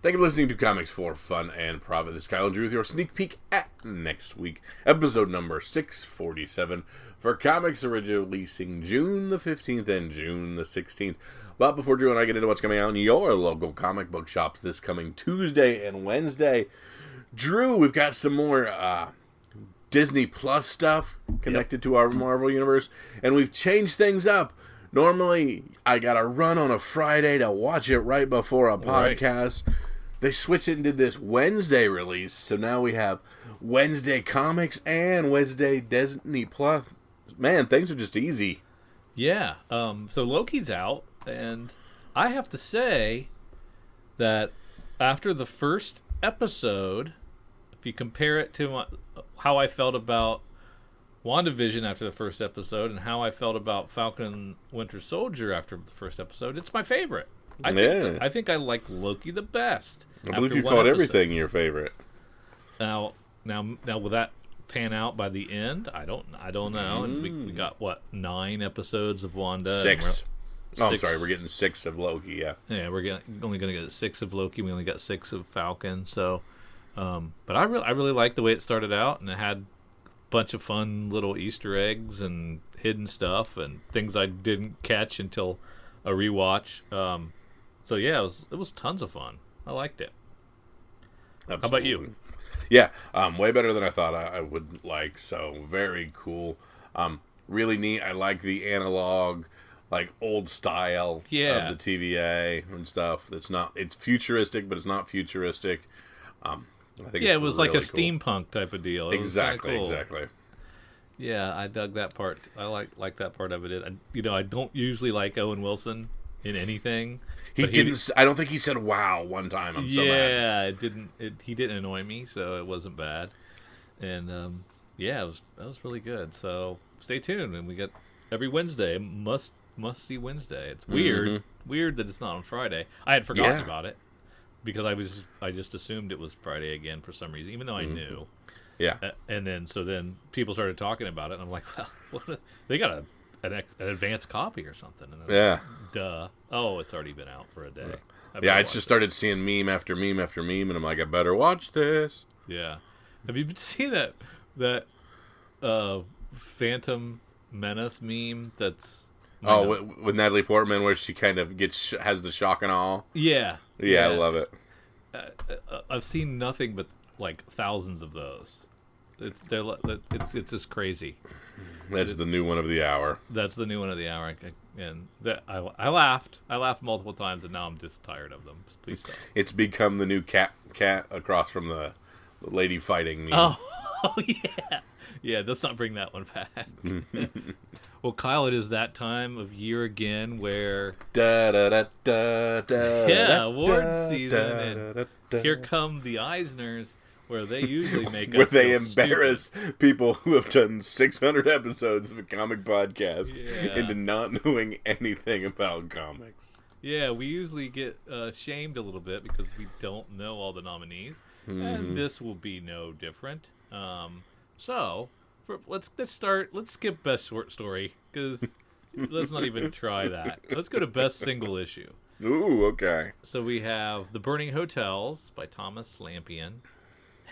Thank you for listening to Comics for Fun and Profit. This is Kyle and Drew with your sneak peek at next week, episode number 647 for comics originally releasing June the 15th and June the 16th. But before Drew and I get into what's coming out in your local comic book shops this coming Tuesday and Wednesday, Drew, we've got some more Disney Plus stuff connected to our Marvel Universe, and we've changed things up. Normally, I gotta run on a Friday to watch it right before a podcast. Right. They switched it and did this Wednesday release, so now we have Wednesday comics and Wednesday Disney Plus. Man, things are just easy. Yeah. So Loki's out, and I have to say that after the first episode, if you compare it to how I felt about WandaVision after the first episode and how I felt about Falcon and Winter Soldier after the first episod, it's my favorite. I think I like Loki the best. I believe you called everything your favorite. Now, will that pan out by the end? I don't know. And we got 9 episodes of Wanda. 6. I'm sorry, we're getting 6 of Loki. Yeah, we're only going to get 6 of Loki. We only got 6 of Falcon. So, but I really liked the way it started out, and it had a bunch of fun little Easter eggs and hidden stuff and things I didn't catch until a rewatch. So yeah, it was tons of fun. I liked it. Absolutely. How about you? Yeah, way better than I thought I would like. So very cool. Really neat. I like the analog, like old style of the TVA and stuff. It's futuristic, but it's not futuristic. I think it was really like a cool. Steampunk type of deal. Exactly. Yeah, I dug that part. I like that part of it. I don't usually like Owen Wilson in anything. I don't think he said "wow" one time. I'm so mad. He didn't annoy me, so it wasn't bad. And that was really good. So stay tuned, and we get every Wednesday. Must see Wednesday. It's weird that it's not on Friday. I had forgotten about it because I just assumed it was Friday again for some reason, even though I knew. Yeah. And then people started talking about it, and I'm like, well, they got an advanced copy or something. And like, duh. Oh, it's already been out for a day. I just started seeing meme after meme after meme, and I'm like, I better watch this. Yeah. Have you seen that Phantom Menace meme that's... with Natalie Portman, where she kind of has the shock and awe? Yeah. I love it. I've seen nothing but like thousands of those. It's just crazy. That's the new one of the hour. That's the new one of the hour, and I laughed. I laughed multiple times, and now I'm just tired of them. Please stop. It's become the new cat across from the lady fighting meme. Oh yeah. Let's not bring that one back. Well, Kyle, it is that time of year again where award season, and here come the Eisners, where they usually make us they embarrass people who have done 600 episodes of a comic podcast into not knowing anything about comics. Yeah, we usually get shamed a little bit because we don't know all the nominees, and this will be no different. Let's skip best short story, because let's not even try that. Let's go to best single issue. Ooh, okay. So we have The Burning Hotels by Thomas Lampion,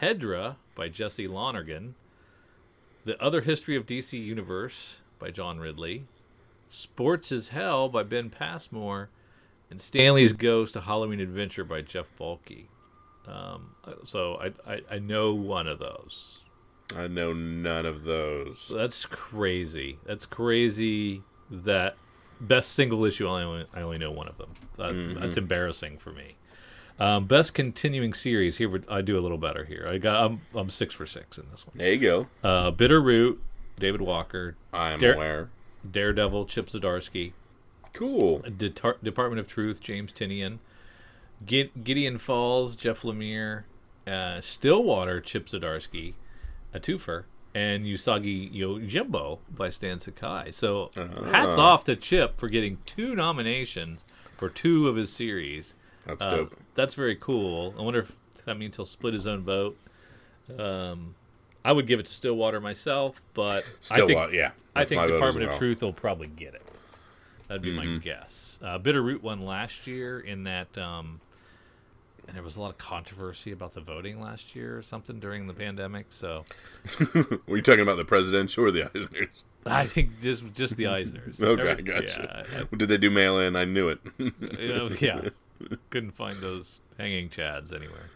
Hedra by Jesse Lonergan, The Other History of DC Universe by John Ridley, Sports is Hell by Ben Passmore, and Stanley's Ghost: A Halloween Adventure by Jeff Balke. So I know one of those. I know none of those. So that's crazy. That's crazy that best single issue, I only know one of them. That's embarrassing for me. Best continuing series. Here I do a little better here. I'm 6 for 6 in this one. There you go. Bitter Root, David Walker. I'm aware. Daredevil, Chip Zdarsky. Cool. Department of Truth, James Tinian. Gideon Falls, Jeff Lemire. Stillwater, Chip Zdarsky. A twofer. And Usagi Yojimbo by Stan Sakai. So hats off to Chip for getting 2 nominations for 2 of his series. That's dope. That's very cool. I wonder if that means he'll split his own vote. I would give it to Stillwater myself, but I think Department of Truth will probably get it. That'd be my guess. Bitter Root won last year in that, I was a lot of controversy about the voting last year or something during the pandemic. So, Were you talking about the presidential or the Eisners? I think this was just the Eisners. Okay, gotcha. Did they do mail-in? I knew it. Yeah, couldn't find those hanging chads anywhere.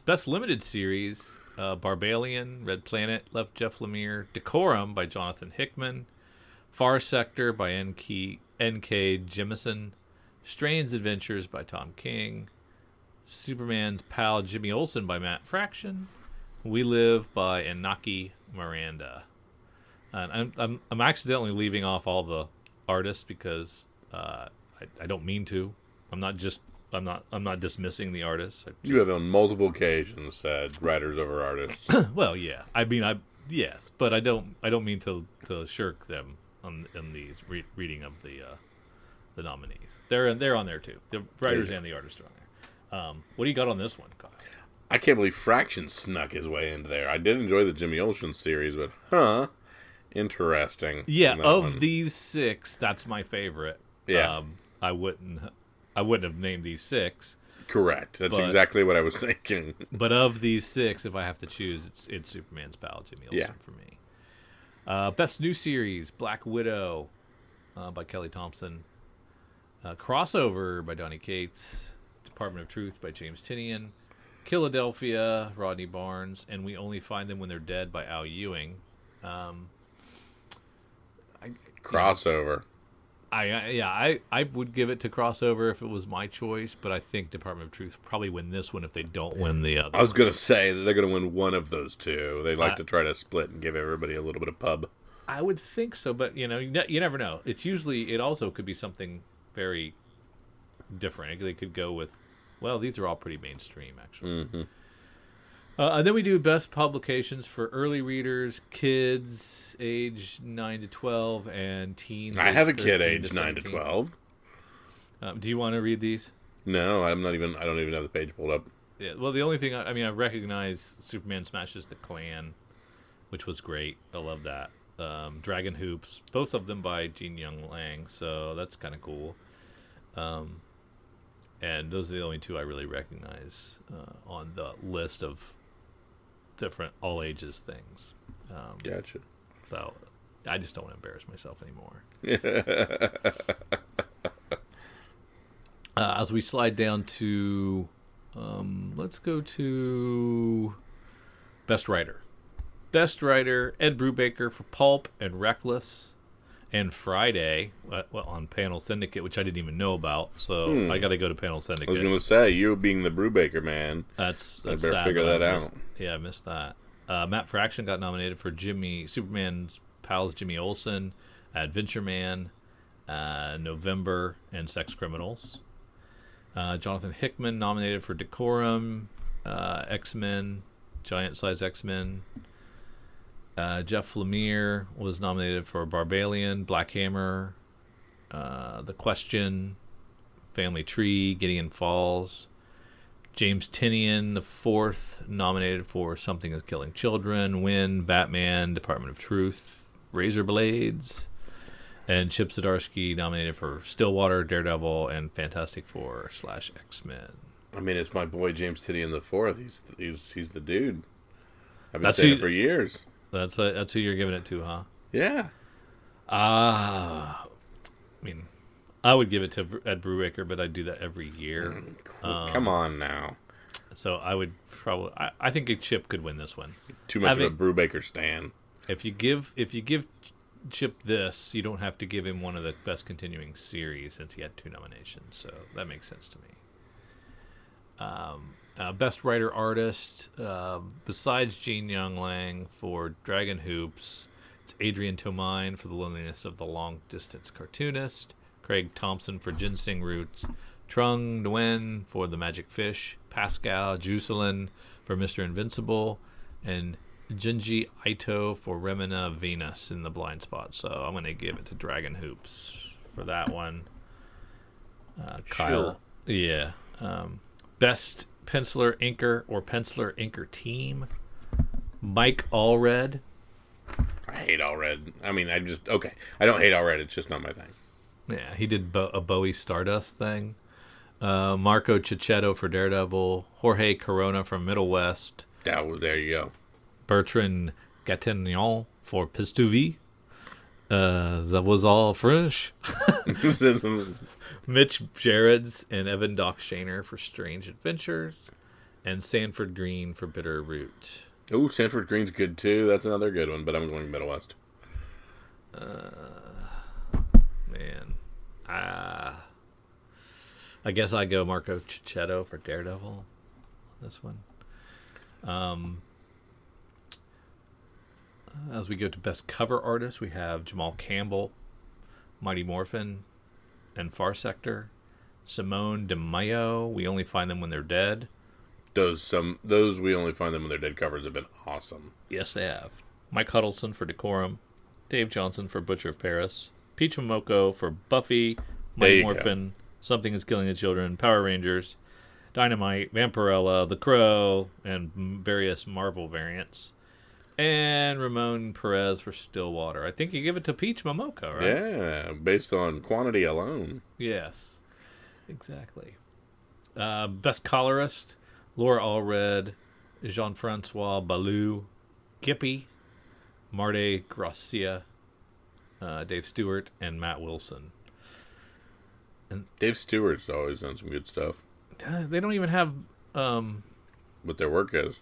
Best limited series: Barbalian, Red Planet, left Jeff Lemire; Decorum by Jonathan Hickman; Far Sector by N.K. Jemisin; Strange's Adventures by Tom King; Superman's Pal Jimmy Olsen by Matt Fraction; We Live by Inaki Miranda. And I'm accidentally leaving off all the artists because I don't mean to. I'm not dismissing the artists. You have on multiple occasions said writers over artists. Well, yeah. I mean, yes, but I don't mean to shirk them in these reading of the nominees. They're on there too. The writers and the artists are on there. What do you got on this one, Kyle? I can't believe Fraction snuck his way into there. I did enjoy the Jimmy Olsen series, but interesting. Yeah, of these 6, that's my favorite. Yeah, I wouldn't have named these 6. Correct. That's exactly what I was thinking. But of these 6, if I have to choose, it's Superman's Pal Jimmy Olsen for me. Best new series: Black Widow by Kelly Thompson. Crossover by Donny Cates. Department of Truth by James Tinian. Philadelphia, Rodney Barnes, and We Only Find Them When They're Dead by Al Ewing. Crossover. I would give it to Crossover if it was my choice, but I think Department of Truth probably win this one if they don't win the other. I was going to say that they're going to win one of those two. They like to try to split and give everybody a little bit of pub. I would think so, but you never know. It also could be something very different. They could go with, well, these are all pretty mainstream, actually. Mm-hmm. And then we do best publications for early readers, kids age 9 to 12, and teens. I have a kid age 9 to 12. Do you want to read these? No, I don't even have the page pulled up. Yeah. Well, the only thing I recognize Superman Smashes the Klan, which was great. I love that. Dragon Hoops, both of them by Gene Young Lang, so that's kind of cool. And those are the only 2 I really recognize on the list of different all ages things. Gotcha. So I just don't want to embarrass myself anymore. As we slide down to, let's go to Best Writer. Best Writer, Ed Brubaker for Pulp and Reckless. And Friday, on Panel Syndicate, which I didn't even know about, so I got to go to Panel Syndicate. I was going to say, you being the Brubaker man, that's I better sad figure that out. I missed that. Matt Fraction got nominated for Superman's Pals Jimmy Olsen, Adventure Man, November, and Sex Criminals. Jonathan Hickman nominated for Decorum, X-Men, Giant Size X-Men. Jeff Lemire was nominated for Barbalian, Black Hammer, The Question, Family Tree, Gideon Falls. James Tinian, the 4th, nominated for Something Is Killing Children, Win, Batman, Department of Truth, Razor Blades. And Chip Zdarsky nominated for Stillwater, Daredevil, and Fantastic Four / X-Men. I mean, it's my boy James Tinian the 4th. He's the dude. I've been saying it for years. That's who you're giving it to, huh? Yeah. I mean, I would give it to Ed Brubaker, but I do that every year. Come on now. So I would probably. I think a Chip could win this one. Too much of a Brubaker stan. If you give Chip this, you don't have to give him one of the best continuing series since he had 2 nominations. So that makes sense to me. Best Writer Artist, besides Gene Young Lang for Dragon Hoops, it's Adrian Tomine for The Loneliness of the Long Distance Cartoonist, Craig Thompson for Ginseng Roots, Trung Nguyen for The Magic Fish, Pascal Juselin for Mr. Invincible, and Junji Ito for Remina Venus in The Blind Spot. So I'm going to give it to Dragon Hoops for that one. Kyle. Sure. Yeah. Best Penciler Inker or Penciler Inker Team, Mike Allred. I hate Allred. I mean, I don't hate Allred. It's just not my thing. Yeah, he did a Bowie Stardust thing. Marco Cicchetto for Daredevil, Jorge Corona from Middle West, There you go. Bertrand Gattignon for Pistuvi. That was all French. Mitch Gerrards and Evan Doc Shaner for Strange Adventures, and Sanford Green for Bitter Root. Ooh, Sanford Green's good too. That's another good one, but I'm going Middle West. Man. I guess I go Marco Cicchetto for Daredevil on this one. As we go to Best Cover Artist, we have Jamal Campbell, Mighty Morphin, and Far Sector. Simone DeMaio, We Only Find Them When They're Dead. Those We Only Find Them When They're Dead covers have been awesome. Yes, they have. Mike Huddleston for Decorum. Dave Johnson for Butcher of Paris. Peach Momoko for Buffy. Mighty Morphin, Something is Killing the Children, Power Rangers, Dynamite, Vampirella, The Crow, and various Marvel variants. And Ramon Perez for Stillwater. I think you give it to Peach Momoko, right? Yeah, based on quantity alone. Yes, exactly. Best Colorist, Laura Allred, Jean-Francois Ballou, Gippy, Marte Gracia, Dave Stewart, and Matt Wilson. And Dave Stewart's always done some good stuff. They don't even have... what their work is.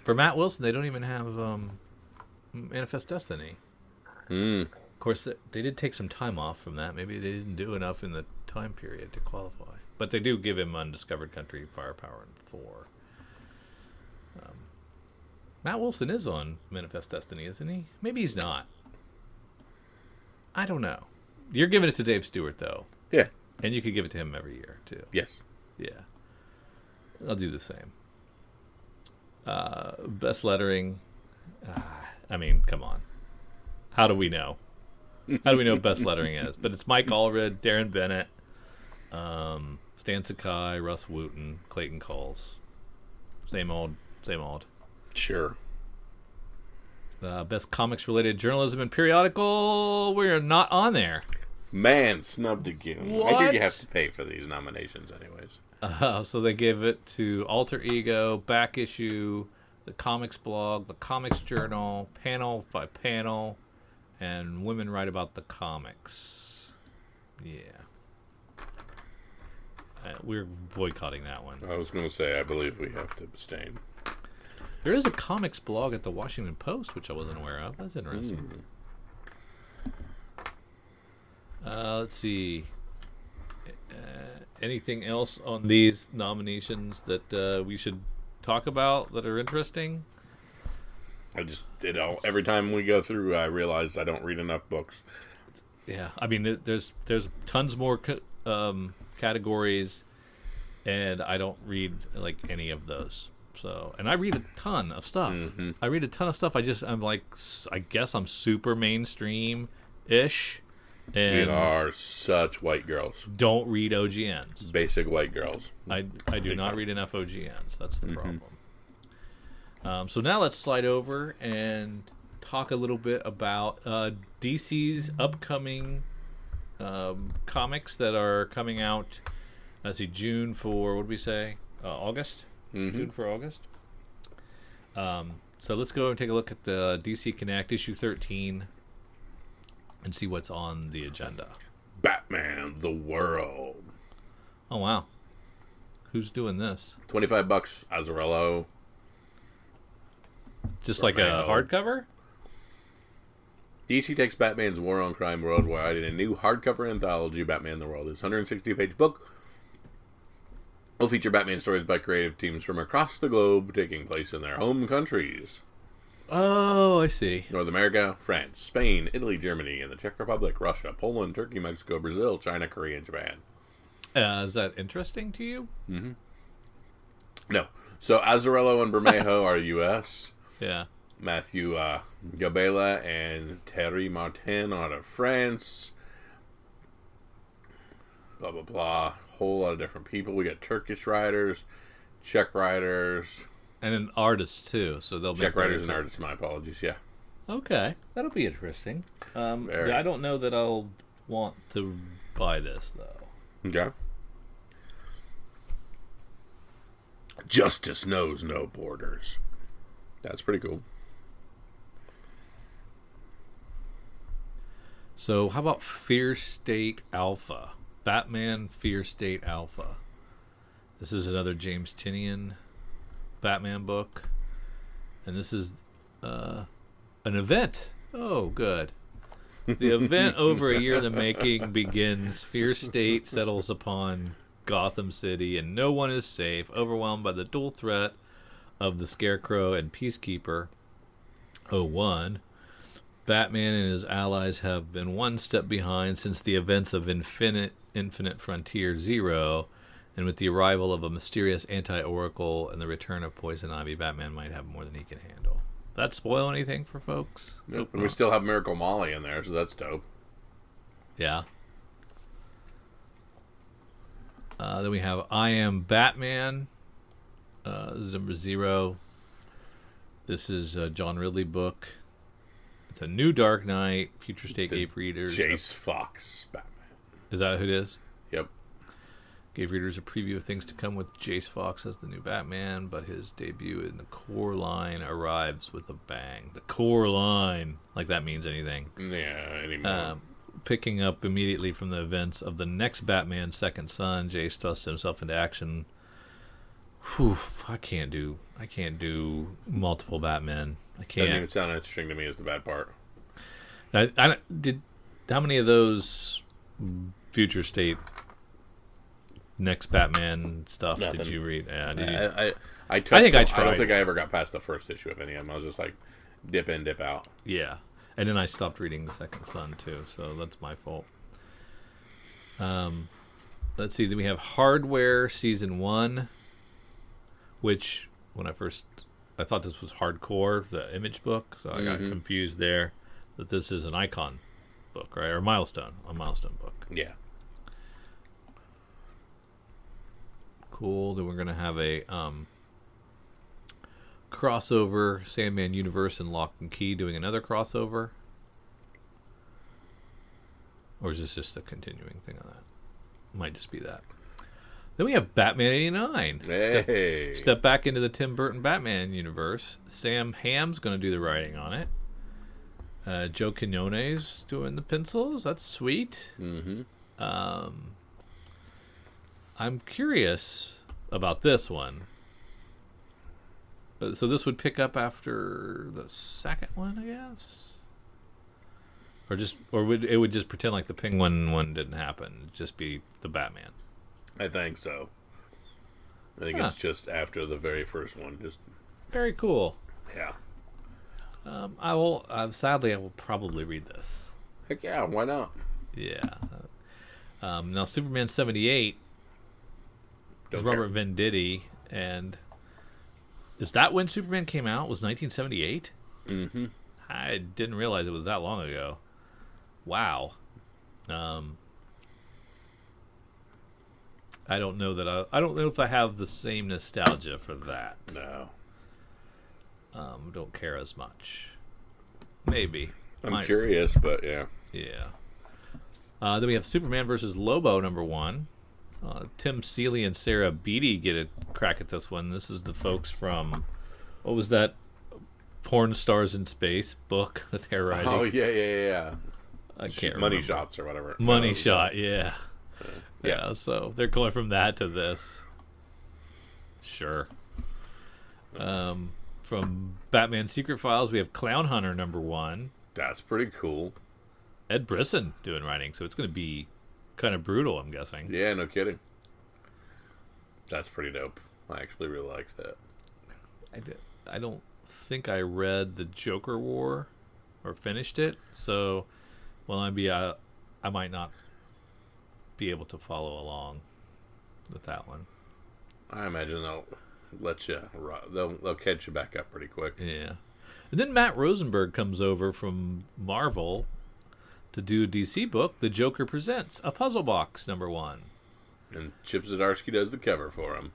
For Matt Wilson, they don't even have Manifest Destiny. Of course, they did take some time off from that. Maybe they didn't do enough in the time period to qualify. But they do give him Undiscovered Country, Firepower, and Thor. Matt Wilson is on Manifest Destiny, isn't he? Maybe he's not. I don't know. You're giving it to Dave Stewart, though. Yeah. And you could give it to him every year, too. Yes. Yeah. I'll do the same. Best lettering. I mean, come on. How do we know? How do we know what best lettering is? But it's Mike Allred, Darren Bennett, Stan Sakai, Russ Wooten, Clayton Coles. Same old. Sure. Best comics-related journalism and periodical. We're not on there. Man, snubbed again. What? I hear you have to pay for these nominations anyways. So they give it to Alter Ego, Back Issue, the Comics Blog, the Comics Journal, Panel by Panel, and Women Write About the Comics. Yeah. We're boycotting that one. I was going to say, I believe we have to abstain. There is a comics blog at the Washington Post, which I wasn't aware of. That's interesting. Let's see. Anything else on these nominations that we should talk about that are interesting? Every time we go through, I realize I don't read enough books. Yeah, I mean, there's tons more categories, and I don't read like any of those. So, and I read a ton of stuff. Mm-hmm. I guess I'm super mainstream-ish. And we are such white girls. Don't read OGNs. Basic white girls. I do not read enough OGNs. That's the problem. So now let's slide over and talk a little bit about DC's upcoming comics that are coming out. Let's see, June for, what did we say? August? June for August. So let's go and take a look at the DC Connect issue 13 and see what's on the agenda. Batman the World. Oh, wow. Who's doing this? $25, Azzarello. Just like a hardcover? DC takes Batman's war on crime worldwide in a new hardcover anthology, Batman the World. This 160-page book will feature Batman stories by creative teams from across the globe taking place in their home countries. Oh, I see. North America, France, Spain, Italy, Germany, and the Czech Republic, Russia, Poland, Turkey, Mexico, Brazil, China, Korea, and Japan. Is that interesting to you? Mm-hmm. No. So Azzarello and Bermejo are U.S. Yeah. Matthew Gabela and Thierry Martin out of France. Blah, blah, blah. Whole lot of different people. We got Turkish writers, Czech writers. And an artist, too. So they'll Czech writers and artists, my apologies, yeah. Okay. That'll be interesting. I don't know that I'll want to buy this, though. Okay. Justice knows no borders. That's pretty cool. So how about Fear State Alpha? Batman Fear State Alpha. This is another James Tynion Batman book. And this is an event. Oh, good. The event over a year in the making begins. Fear State settles upon Gotham City, and no one is safe, overwhelmed by the dual threat of the Scarecrow and Peacekeeper 01. Batman and his allies have been one step behind since the events of Infinite Frontier 0, and with the arrival of a mysterious anti-Oracle and the return of Poison Ivy, Batman might have more than he can handle. That spoil anything for folks? Nope. And we still have Miracle Molly in there, so that's dope. Yeah. Then we have I Am Batman. This is number 0. This is a John Ridley book. It's a new Dark Knight. Future State gave readers. Jace Fox Batman. Is that who it is? Yep. Gave readers a preview of things to come with Jace Fox as the new Batman, but his debut in the core line arrives with a bang. The core line, like that means anything. Yeah, anymore. Picking up immediately from the events of the next Batman, Second Son, Jace thrusts himself into action. Whew, I can't do multiple Batmen. I can't. Doesn't even sound interesting to me is the bad part. How many of those Future State next Batman stuff Nothing. did you read? Yeah, did you? I touched I think I I tried. don't think I ever got past the first issue of any of them. I was just like, dip in, dip out. Yeah. And then I stopped reading the Second Son, too, so that's my fault. Let's see. Then we have Hardware Season 1, which, when I thought this was Hardcore, the Image book, so I got confused there that this is an Icon book, right? Or a Milestone book. Yeah. Cool. Then we're going to have a crossover, Sandman Universe and Lock and Key doing another crossover. Or is this just a continuing thing on that? Might just be that. Then we have Batman 89. Hey. Step back into the Tim Burton Batman universe. Sam Hamm's going to do the writing on it. Joe Quinones doing the pencils. That's sweet. Mm-hmm. I'm curious about this one. So this would pick up after the second one, I guess, or would it just pretend like the Penguin one didn't happen? It'd just be the Batman. I think so. I think it's just after the very first one. Just very cool. Yeah. I will. Sadly, I will probably read this. Heck yeah! Why not? Yeah. Now, Superman 78 is Robert Venditti, and is that when Superman came out? Was 1978? Mm-hmm. I didn't realize it was that long ago. Wow. I don't know that I don't know if I have the same nostalgia for that. No. Don't care as much. Maybe. I'm curious, but yeah. Yeah. Then we have Superman versus Lobo #1. Tim Seeley and Sarah Beatty get a crack at this one. This is the folks from, what was that Porn Stars in Space book that they're writing? Oh, yeah. I can't remember. Money Shots or whatever. Money Shot, yeah. Yeah. Yeah, so they're going from that to this. Sure. From Batman Secret Files, we have Clown Hunter #1. That's pretty cool. Ed Brisson doing writing, so it's going to be kind of brutal, I'm guessing. Yeah, no kidding. That's pretty dope. I actually really like that. I don't think I read the Joker War or finished it, so I might not be able to follow along with that one. I imagine they'll let you. They'll catch you back up pretty quick. Yeah, and then Matt Rosenberg comes over from Marvel to do a DC book. The Joker Presents, a puzzle box #1, and Chip Zdarsky does the cover for him.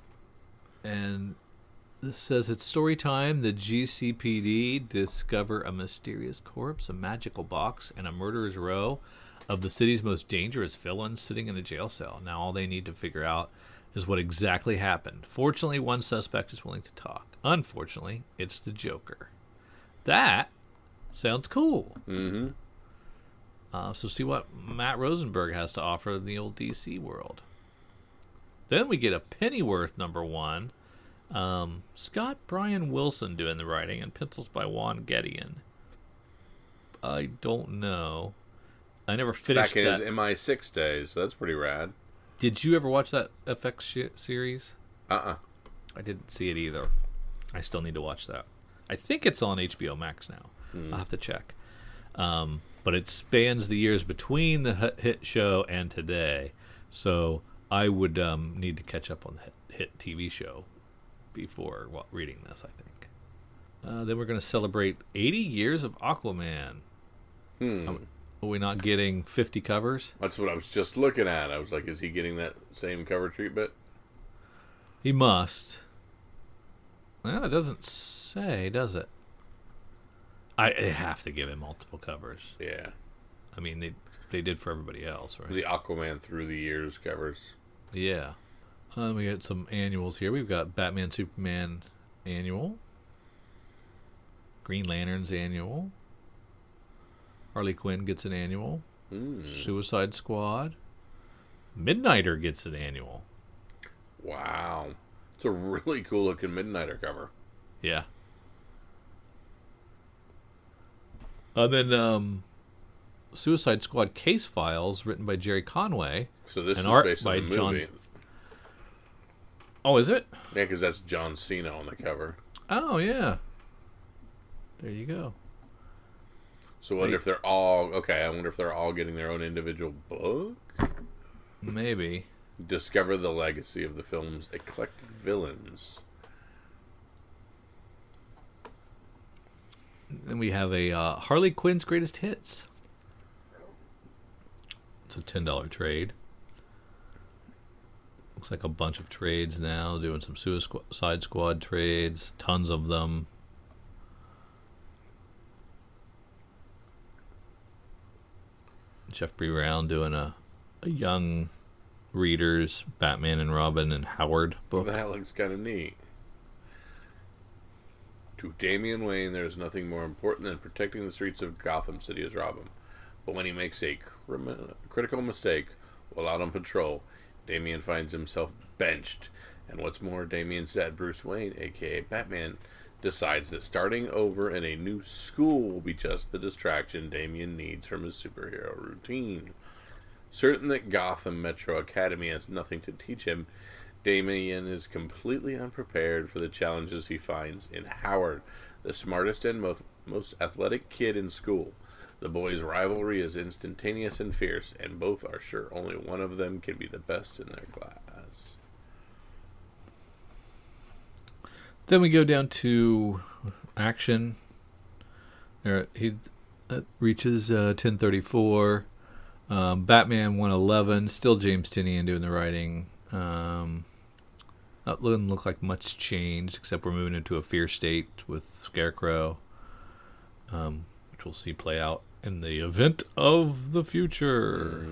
And this says it's story time. The GCPD discover a mysterious corpse, a magical box, and a murderer's row of the city's most dangerous villains sitting in a jail cell. Now all they need to figure out is what exactly happened. Fortunately, one suspect is willing to talk. Unfortunately, it's the Joker. That sounds cool. Mm-hmm. So see what Matt Rosenberg has to offer in the old DC world. Then we get a Pennyworth #1. Scott Brian Wilson doing the writing and pencils by Juan Gedeon. I don't know. I never finished Back in that. his MI6 days, so that's pretty rad. Did you ever watch that FX series? Uh-uh. I didn't see it either. I still need to watch that. I think it's on HBO Max now. I'll have to check. But it spans the years between the hit show and today. So I would need to catch up on the hit TV show before reading this, I think. Then we're going to celebrate 80 years of Aquaman. Are we not getting 50 covers? That's what I was just looking at. I was like, is he getting that same cover treatment? He must. Well, it doesn't say, does it? I have to give him multiple covers. Yeah. I mean, they did for everybody else, right? The Aquaman Through the Years covers. Yeah. We got some annuals here. We've got Batman Superman annual, Green Lanterns annual, Harley Quinn gets an annual, Suicide Squad, Midnighter gets an annual. Wow. It's a really cool looking Midnighter cover. Yeah. And then Suicide Squad Case Files, written by Jerry Conway. So this and is art based on by the movie. Oh, is it? Yeah, because that's John Cena on the cover. Oh, yeah. There you go. So I wonder if they're all... Okay, I wonder if they're all getting their own individual book? Maybe. Discover the legacy of the film's eclectic villains. Then we have a Harley Quinn's Greatest Hits. It's a $10 trade. Looks like a bunch of trades now, doing some Suicide Squad trades, tons of them. Jeff B. Brown doing a young readers, Batman and Robin and Howard book. That looks kind of neat. To Damian Wayne, there is nothing more important than protecting the streets of Gotham City as Robin. But when he makes a critical mistake while out on patrol, Damian finds himself benched. And what's more, Damian's dad, Bruce Wayne, a.k.a. Batman, decides that starting over in a new school will be just the distraction Damian needs from his superhero routine. Certain that Gotham Metro Academy has nothing to teach him, Damian is completely unprepared for the challenges he finds in Howard, the smartest and most athletic kid in school. The boys' rivalry is instantaneous and fierce, and both are sure only one of them can be the best in their class. Then we go down to action. There, he reaches 1034. Batman 111. Still James Tynion doing the writing. That doesn't look like much changed, except we're moving into a fear state with Scarecrow, which we'll see play out in the event of the future.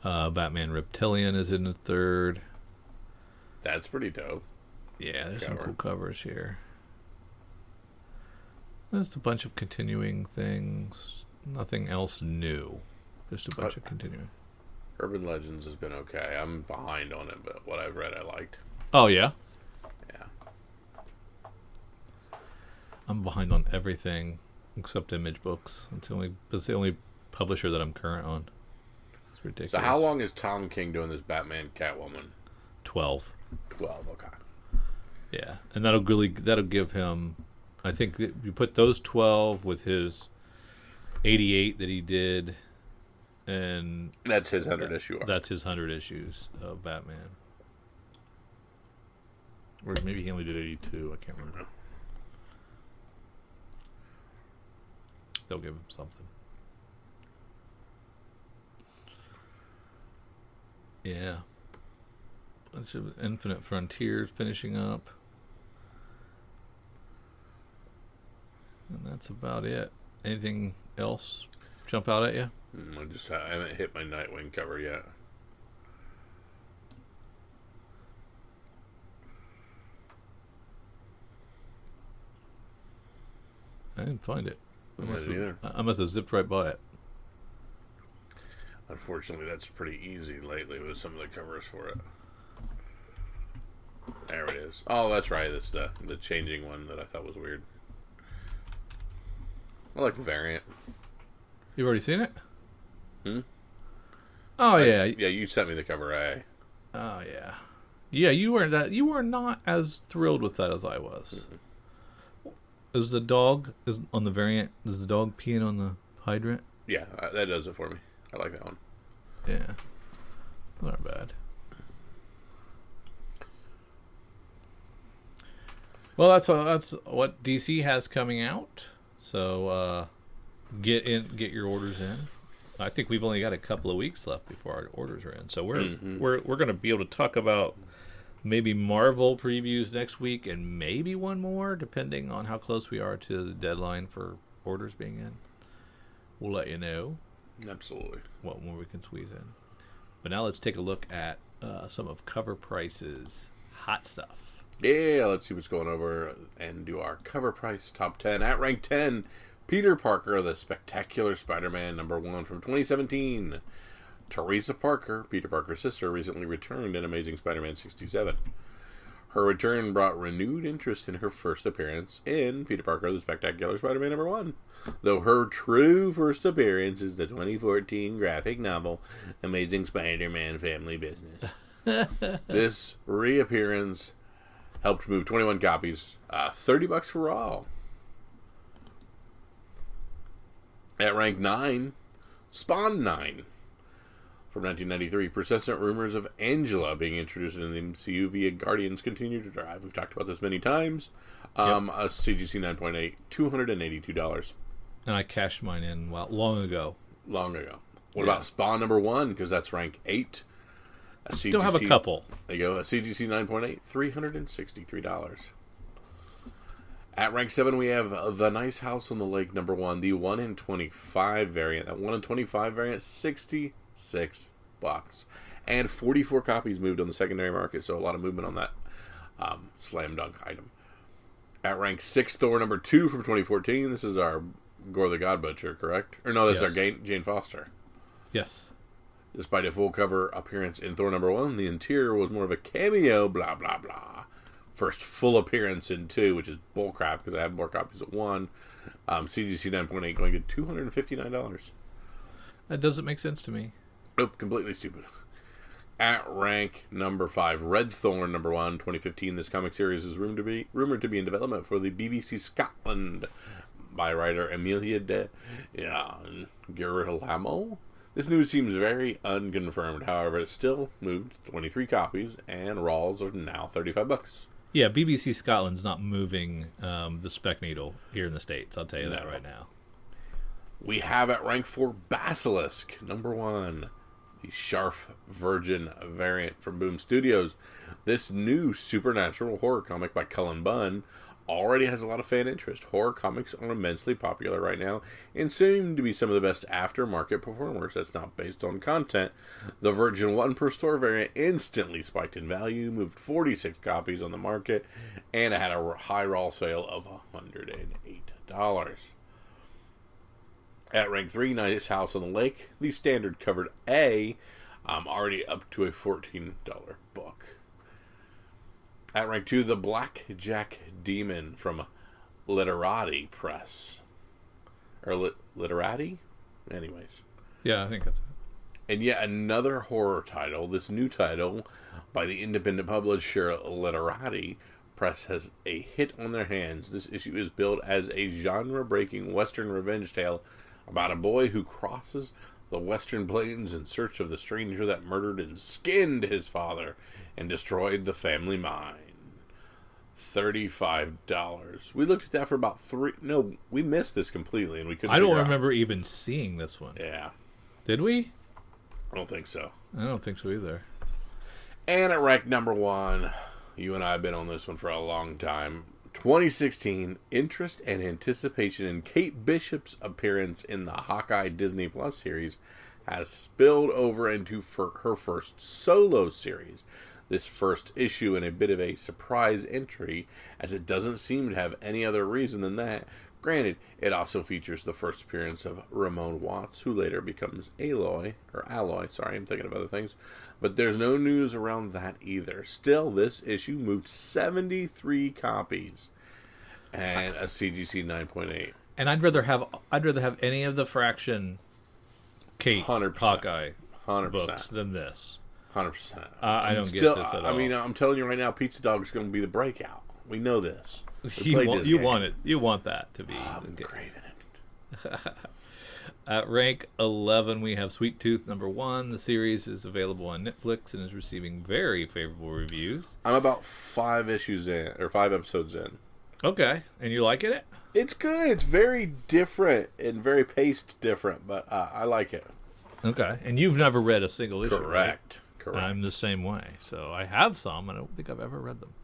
Batman Reptilian is in the third. That's pretty dope. Yeah, there's some cool covers here. There's a bunch of continuing things. Nothing else new. Just a bunch of continuing. Urban Legends has been okay. I'm behind on it, but what I've read I liked. Oh, yeah? Yeah. I'm behind on everything except Image Books. It's the only publisher that I'm current on. It's ridiculous. So how long is Tom King doing this Batman Catwoman? 12. 12, okay. Yeah, and that'll give him. I think that you put those 12 with his 88 that he did, and that's his 100 issue arc. That's his 100 issues of Batman. Or maybe he only did 82. I can't remember. They'll give him something. Yeah. Bunch of Infinite Frontiers finishing up. And that's about it. Anything else jump out at you? I haven't hit my Nightwing cover yet. I didn't find it. Either. I must have zipped right by it. Unfortunately, that's pretty easy lately with some of the covers for it. There it is. Oh, that's right. It's the changing one that I thought was weird. I like the variant. You've already seen it? Hmm? Oh, yeah. Yeah, you sent me the cover A. Oh, yeah. Yeah, you were not as thrilled with that as I was. Mm-mm. Is the dog on the variant? Is the dog peeing on the hydrant? Yeah, that does it for me. I like that one. Yeah, not bad. Well, that's what DC has coming out. So get your orders in. I think we've only got a couple of weeks left before our orders are in. So we're going to be able to talk about maybe Marvel previews next week and maybe one more, depending on how close we are to the deadline for orders being in. We'll let you know. Absolutely. What more we can squeeze in. But now let's take a look at some of Cover Price's hot stuff. Yeah, let's see what's going over and do our Cover Price top 10. At rank 10, Peter Parker, the Spectacular Spider-Man #1 from 2017. Teresa Parker, Peter Parker's sister, recently returned in Amazing Spider-Man 67. Her return brought renewed interest in her first appearance in Peter Parker, the Spectacular Spider-Man #1, though her true first appearance is the 2014 graphic novel Amazing Spider-Man Family Business. This reappearance helped move 21 copies, $30 for all. At rank 9, Spawn 9. From 1993, persistent rumors of Angela being introduced in the MCU via Guardians continue to drive. We've talked about this many times. A CGC 9.8, $282. And I cashed mine in long ago. Long ago. What about Spawn #1? Because that's rank 8. Still have a couple. There you go. A CGC 9.8, $363. At rank 7, we have The Nice House on the Lake #1, the 1 in 25 variant. That 1 in 25 variant, $66. And 44 copies moved on the secondary market, so a lot of movement on that slam dunk item. At rank 6, Thor #2 from 2014. This is our Gore the God Butcher, correct? Or no, that's our Jane Foster. Yes. Despite a full cover appearance in Thor #1, the interior was more of a cameo, blah, blah, blah. First full appearance in 2, which is bullcrap because I have more copies of 1. CGC 9.8 going to $259. That doesn't make sense to me. Nope, completely stupid. At rank #5, Red Thorn #1, 2015. This comic series is rumored to be in development for the BBC Scotland by writer Amelia de Girolamo. This news seems very unconfirmed. However, it still moved 23 copies, and Rawls are now $35. Yeah, BBC Scotland's not moving the Spec Needle here in the States. I'll tell you that right now. We have at rank 4 Basilisk #1, the Sharf Virgin variant from Boom Studios. This new supernatural horror comic by Cullen Bunn already has a lot of fan interest. Horror comics are immensely popular right now and seem to be some of the best aftermarket performers. That's not based on content. The Virgin 1 per store variant instantly spiked in value, moved 46 copies on the market, and it had a high raw sale of $108. At rank 3, Nice House on the Lake, the standard covered A, already up to a $14 book. At rank 2, The Black Jack Demon from Literati Press. Or Literati? Anyways. Yeah, I think that's it. And yet another horror title. This new title by the independent publisher Literati Press has a hit on their hands. This issue is billed as a genre-breaking Western revenge tale about a boy who crosses the Western Plains in search of the stranger that murdered and skinned his father and destroyed the family mine. $35. We looked at that for about we missed this completely and we couldn't. I don't remember even seeing this one. Yeah. Did we? I don't think so. I don't think so either. And at rank #1, you and I have been on this one for a long time. 2016, interest and anticipation in Kate Bishop's appearance in the Hawkeye Disney Plus series has spilled over into her first solo series. This first issue in a bit of a surprise entry, as it doesn't seem to have any other reason than that, Granted, it also features the first appearance of Ramon Watts, who later becomes Aloy, sorry, I'm thinking of other things. But there's no news around that either. Still, this issue moved 73 copies and a CGC 9.8. And I'd rather have any of the Fraction Kate 100%. Hawkeye 100%. books than this. 100%. I don't get this at all. I mean, I'm telling you right now, Pizza Dog's going to be the breakout. We know this. You want it. You want that to be. I'm craving it. At rank 11, we have Sweet Tooth #1. The series is available on Netflix and is receiving very favorable reviews. I'm about 5 episodes in. Okay, and you liking it? It's good. It's very different and very paced different, but I like it. Okay, and you've never read a single issue, Correct. Right? Correct. I'm the same way. So I have some, and I don't think I've ever read them.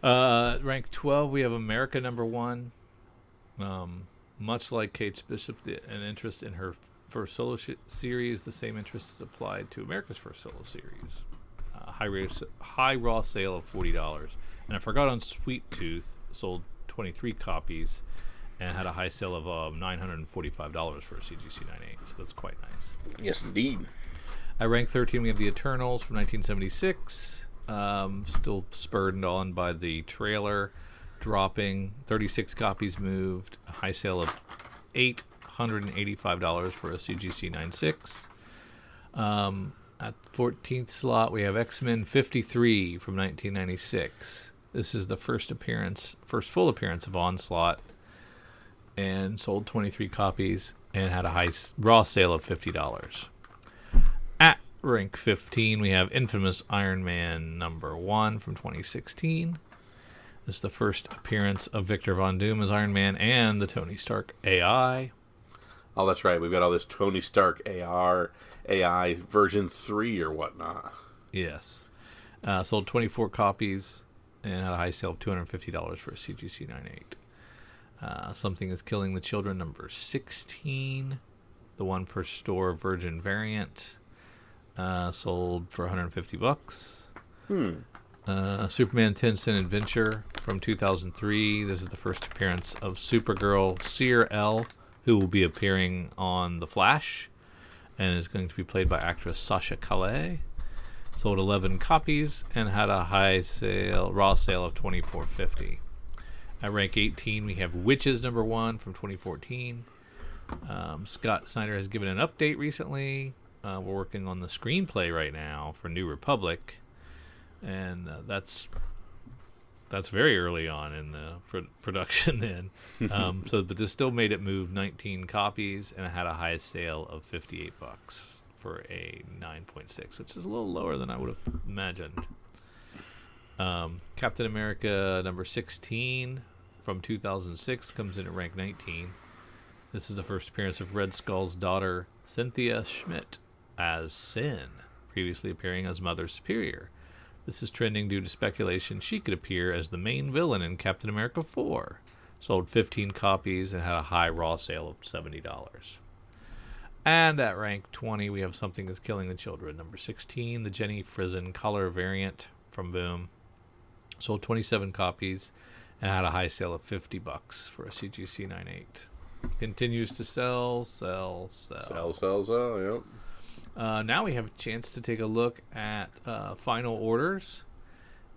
Rank 12, we have America #1. Much like Kate Bishop, an interest in her first solo series, the same interest is applied to America's first solo series. High raw sale of $40. And I forgot on Sweet Tooth, sold 23 copies and had a high sale of $945 for a CGC 9.8. So that's quite nice. Yes, indeed. At rank 13, we have The Eternals from 1976. Still spurred on by the trailer, dropping 36 copies moved, a high sale of $885 for a CGC 9.6. At 14th slot, we have X-Men 53 from 1996. This is the first full appearance of Onslaught, and sold 23 copies and had a high raw sale of $50. At rank 15, we have Infamous Iron Man #1 from 2016. This is the first appearance of Victor Von Doom as Iron Man and the Tony Stark AI. Oh, that's right. We've got all this Tony Stark AI version 3 or whatnot. Yes. Sold 24 copies and had a high sale of $250 for a CGC 9.8. Something is Killing the Children #16. The one per store Virgin variant. Sold for $150. Superman 10-Cent Adventure from 2003. This is the first appearance of Supergirl Seer L, who will be appearing on The Flash and is going to be played by actress Sasha Calais. Sold 11 copies and had a raw sale of $24.50. At rank 18, we have Witches #1 from 2014. Scott Snyder has given an update recently. We're working on the screenplay right now for New Republic, and that's very early on in the production then. But this still made it move 19 copies and it had a high sale of $58 for a 9.6, which is a little lower than I would have imagined. Captain America #16 from 2006 comes in at rank 19. This is the first appearance of Red Skull's daughter, Cynthia Schmidt, as Sin, previously appearing as Mother Superior. This is trending due to speculation she could appear as the main villain in Captain America 4. Sold 15 copies and had a high raw sale of $70. And at rank 20, we have Something is Killing the Children #16, the Jenny Frizen color variant from Boom. Sold 27 copies and had a high sale of $50 for a CGC 9.8. Continues to sell. Sell, yep. Now we have a chance to take a look at final orders.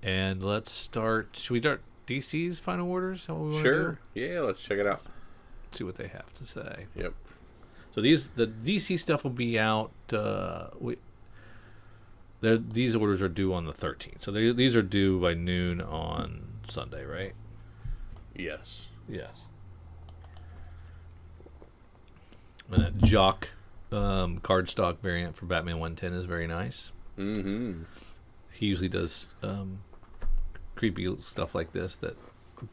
And let's start. Should we start DC's final orders? Sure. Yeah, let's check it out. See what they have to say. Yep. So the DC stuff will be out. These orders are due on the 13th. So these are due by noon on Sunday, right? Yes. Yes. And that Jock cardstock variant for Batman 110 is very nice. Mm-hmm. He usually does creepy stuff like this that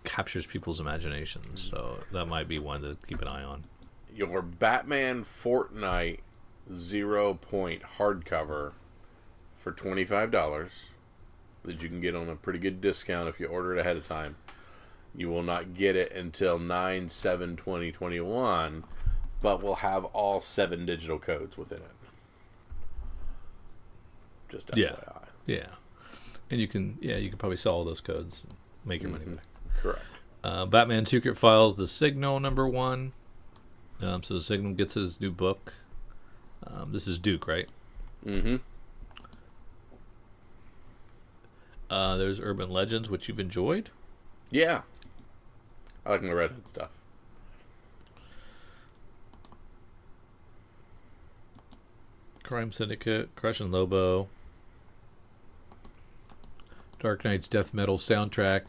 captures people's imaginations. So that might be one to keep an eye on. Your Batman Fortnite 0 point hardcover for $25 that you can get on a pretty good discount if you order it ahead of time. You will not get it until 9/7/2021, but will have all 7 digital codes within it. Just FYI. Yeah. And you can probably sell all those codes and make your money back. Correct. Batman Secret Files, The Signal, #1. So The Signal gets his new book. This is Duke, right? Mm-hmm. There's Urban Legends, which you've enjoyed. Yeah. I like my Red Hood stuff. Crime Syndicate, Crush and Lobo. Dark Knight's Death Metal soundtrack,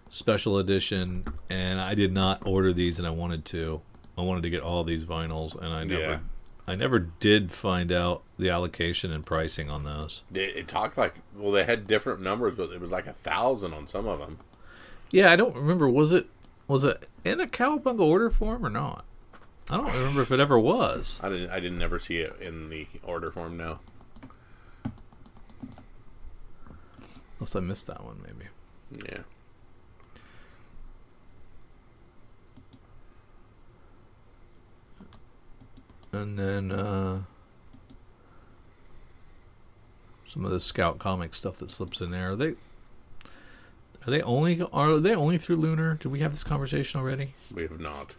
special edition, and I did not order these, and I wanted to. I wanted to get all these vinyls, and I never did find out the allocation and pricing on those. It talked like, well, they had different numbers, but it was like 1,000 on some of them. Yeah, I don't remember. Was it in a Cowabunga order form or not? I don't remember if it ever was. I didn't ever see it in the order form. No. Unless I missed that one, maybe. Yeah. And then some of the Scout comic stuff that slips in there. Are they only through Lunar? Did we have this conversation already? We have not.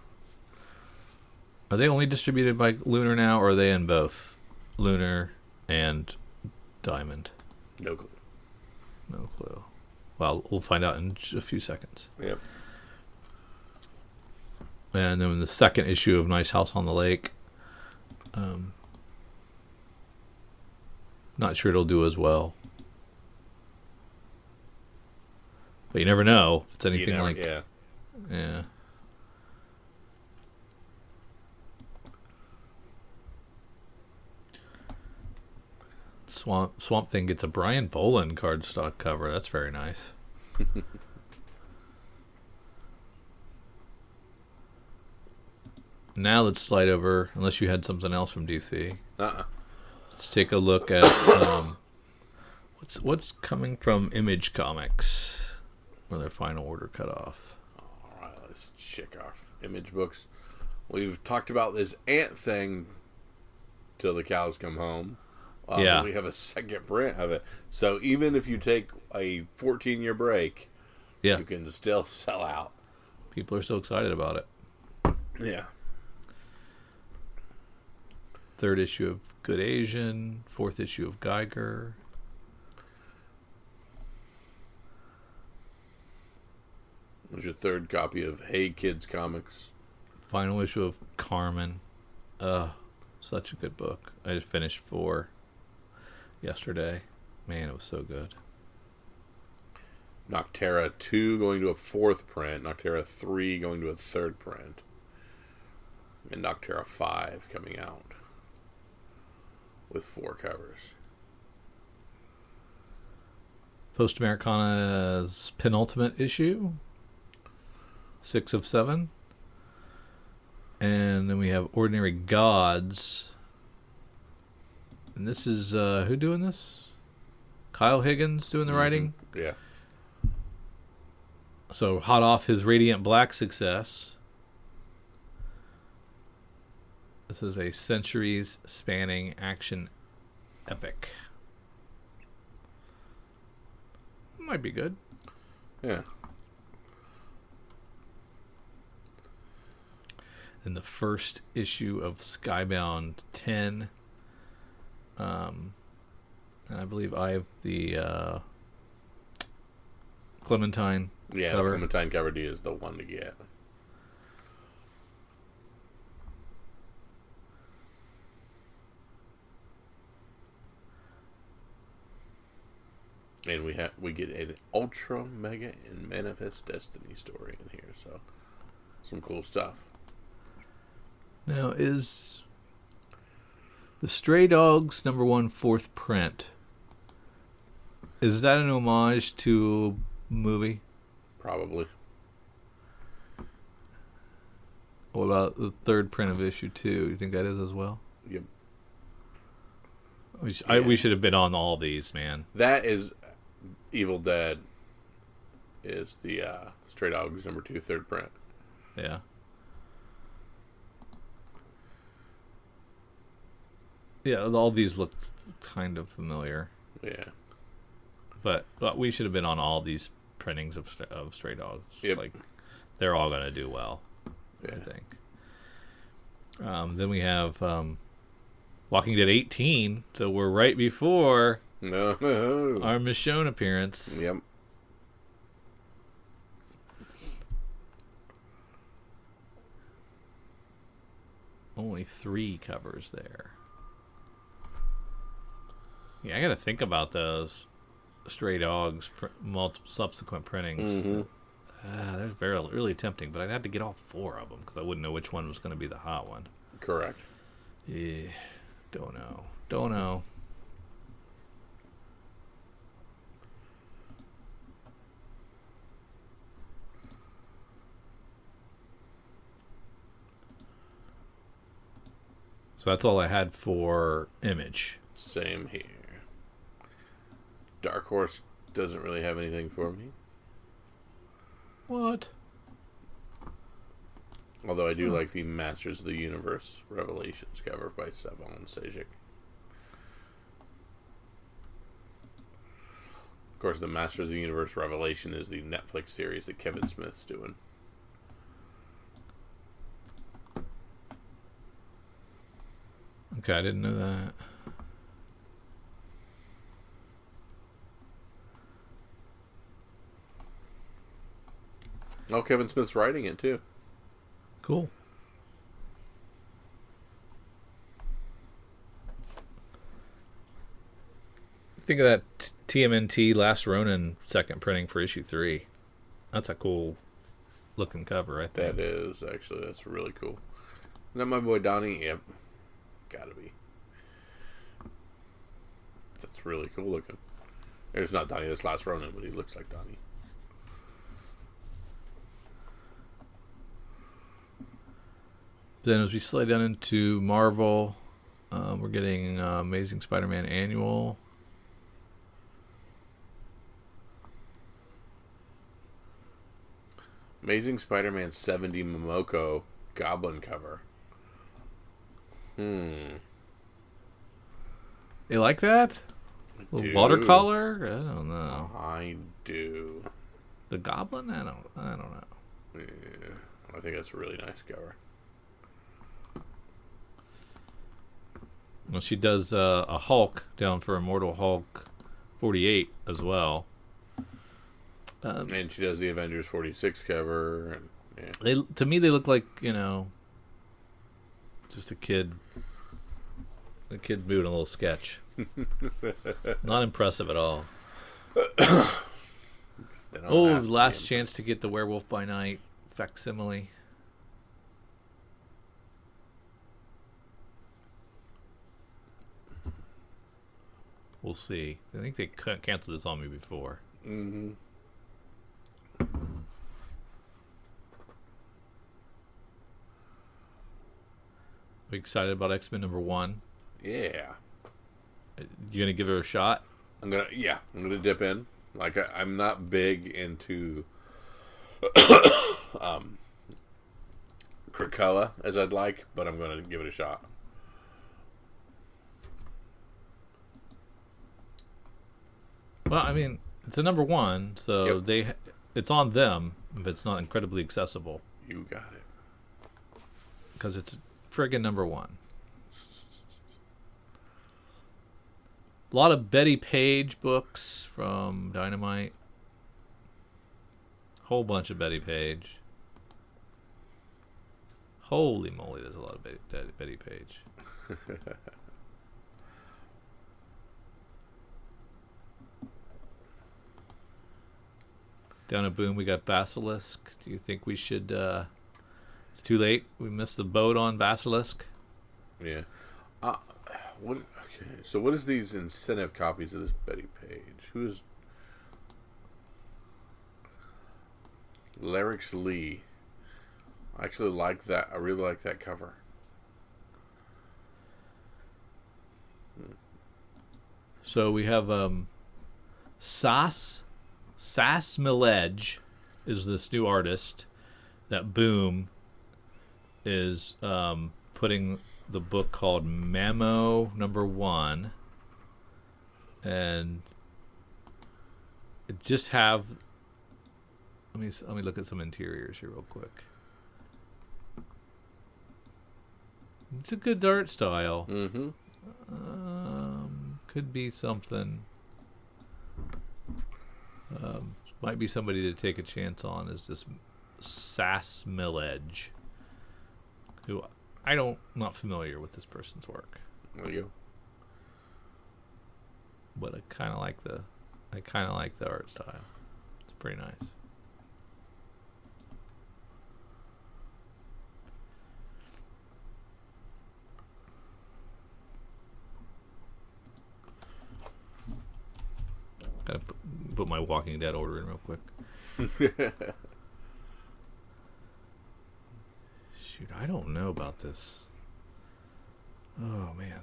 Are they only distributed by Lunar now, or are they in both Lunar and Diamond? No clue. No clue. Well, we'll find out in a few seconds. Yep. And then the second issue of Nice House on the Lake. Not sure it'll do as well. But you never know if it's anything like... Yeah. Yeah. Swamp Thing gets a Brian Boland cardstock cover. That's very nice. Now let's slide over, unless you had something else from DC. Let's take a look at what's coming from Image Comics, where their final order cut off. All right, let's check our Image books. We've talked about this Ant thing till the cows come home. Yeah. We have a second print of it. So even if you take a 14-year break, Yeah. you can still sell out. People are so excited about it. Yeah. Third issue of Good Asian. Fourth issue of Geiger. There's your third copy of Hey Kids Comics. Final issue of Carmen. Such a good book. I just finished 4 yesterday. Man, it was so good. Noctera 2 going to a 4th print. Noctera 3 going to a 3rd print. And Noctera 5 coming out with 4 covers. Post Americana's penultimate issue. 6 of 7. And then we have Ordinary Gods. And this is, who doing this? Kyle Higgins doing the writing? Yeah. So, hot off his Radiant Black success. This is a centuries-spanning action epic. Might be good. Yeah. In the first issue of Skybound 10. And I believe I have the Clementine Yeah, cover. the Clementine cover D is the one to get. And we get an ultra mega and manifest destiny story in here, so some cool stuff. Now, is the Stray Dogs #1 4th print, is that an homage to a movie? Probably. What about the 3rd print of issue 2? You think that is as well? Yep. We should have been on all these, man. That is Evil Dead. Is the Stray Dogs #2 3rd print. Yeah. Yeah, all these look kind of familiar. Yeah. But we should have been on all these printings of Stray Dogs. Yep. Like they're all going to do well, Yeah. I think. Then we have Walking Dead 18, so we're right before No. our Michonne appearance. Yep. Only 3 covers there. Yeah, I got to think about those Stray Dogs subsequent printings. Mm-hmm. They're really tempting, but I'd have to get all 4 of them because I wouldn't know which one was going to be the hot one. Correct. Yeah, don't know. So that's all I had for Image. Same here. Dark Horse doesn't really have anything for me. What? Although I do like the Masters of the Universe Revelations cover by Savon Sejic. Of course, the Masters of the Universe Revelation is the Netflix series that Kevin Smith's doing. Okay, I didn't know that. Oh, Kevin Smith's writing it too. Cool. Think of that TMNT Last Ronin second printing for issue 3. That's a cool looking cover, I think. That is, actually. That's really cool. Isn't that my boy Donnie? Yep. Gotta be. That's really cool looking. There's not Donnie, that's Last Ronin, but he looks like Donnie. Then as we slide down into Marvel, we're getting Amazing Spider-Man Annual. Amazing Spider-Man 70 Momoko Goblin cover. You like that? A little do. watercolor? I don't know. I do. The Goblin? I don't know. Yeah, I think that's a really nice cover. Well, she does a Hulk down for Immortal Hulk 48 as well. And she does the Avengers 46 cover. And, yeah. To me, they look like, just a kid. The kid's moving a little sketch. Not impressive at all. Last chance to get the Werewolf by Night facsimile. We'll see. I think they canceled this on me before. Mm-hmm. Are you excited about X-Men #1? Yeah. You gonna give it a shot? I'm gonna dip in. Like I'm not big into Krakoa as I'd like, but I'm gonna give it a shot. Well, I mean, it's a #1, so Yep. it's on them if it's not incredibly accessible. You got it. Because it's friggin' #1. A lot of Betty Page books from Dynamite. Whole bunch of Betty Page. Holy moly, there's a lot of Betty Page. Down at Boom, we got Basilisk. Do you think we should... it's too late. We missed the boat on Basilisk. Yeah. Okay. So what is these incentive copies of this Betty Page? Who is Larix Lee? I actually like that. I really like that cover. So we have Sass Milledge is this new artist that Boom is putting the book called Memo #1, and it just have let me look at some interiors here real quick. It's a good art style. Mm-hmm. Could be something. Might be somebody to take a chance on. Is this Sass Milledge, who not familiar with this person's work. There you go. But I kind of like the art style. It's pretty nice. Gotta put my Walking Dead order in real quick. Shoot, I don't know about this. Oh man,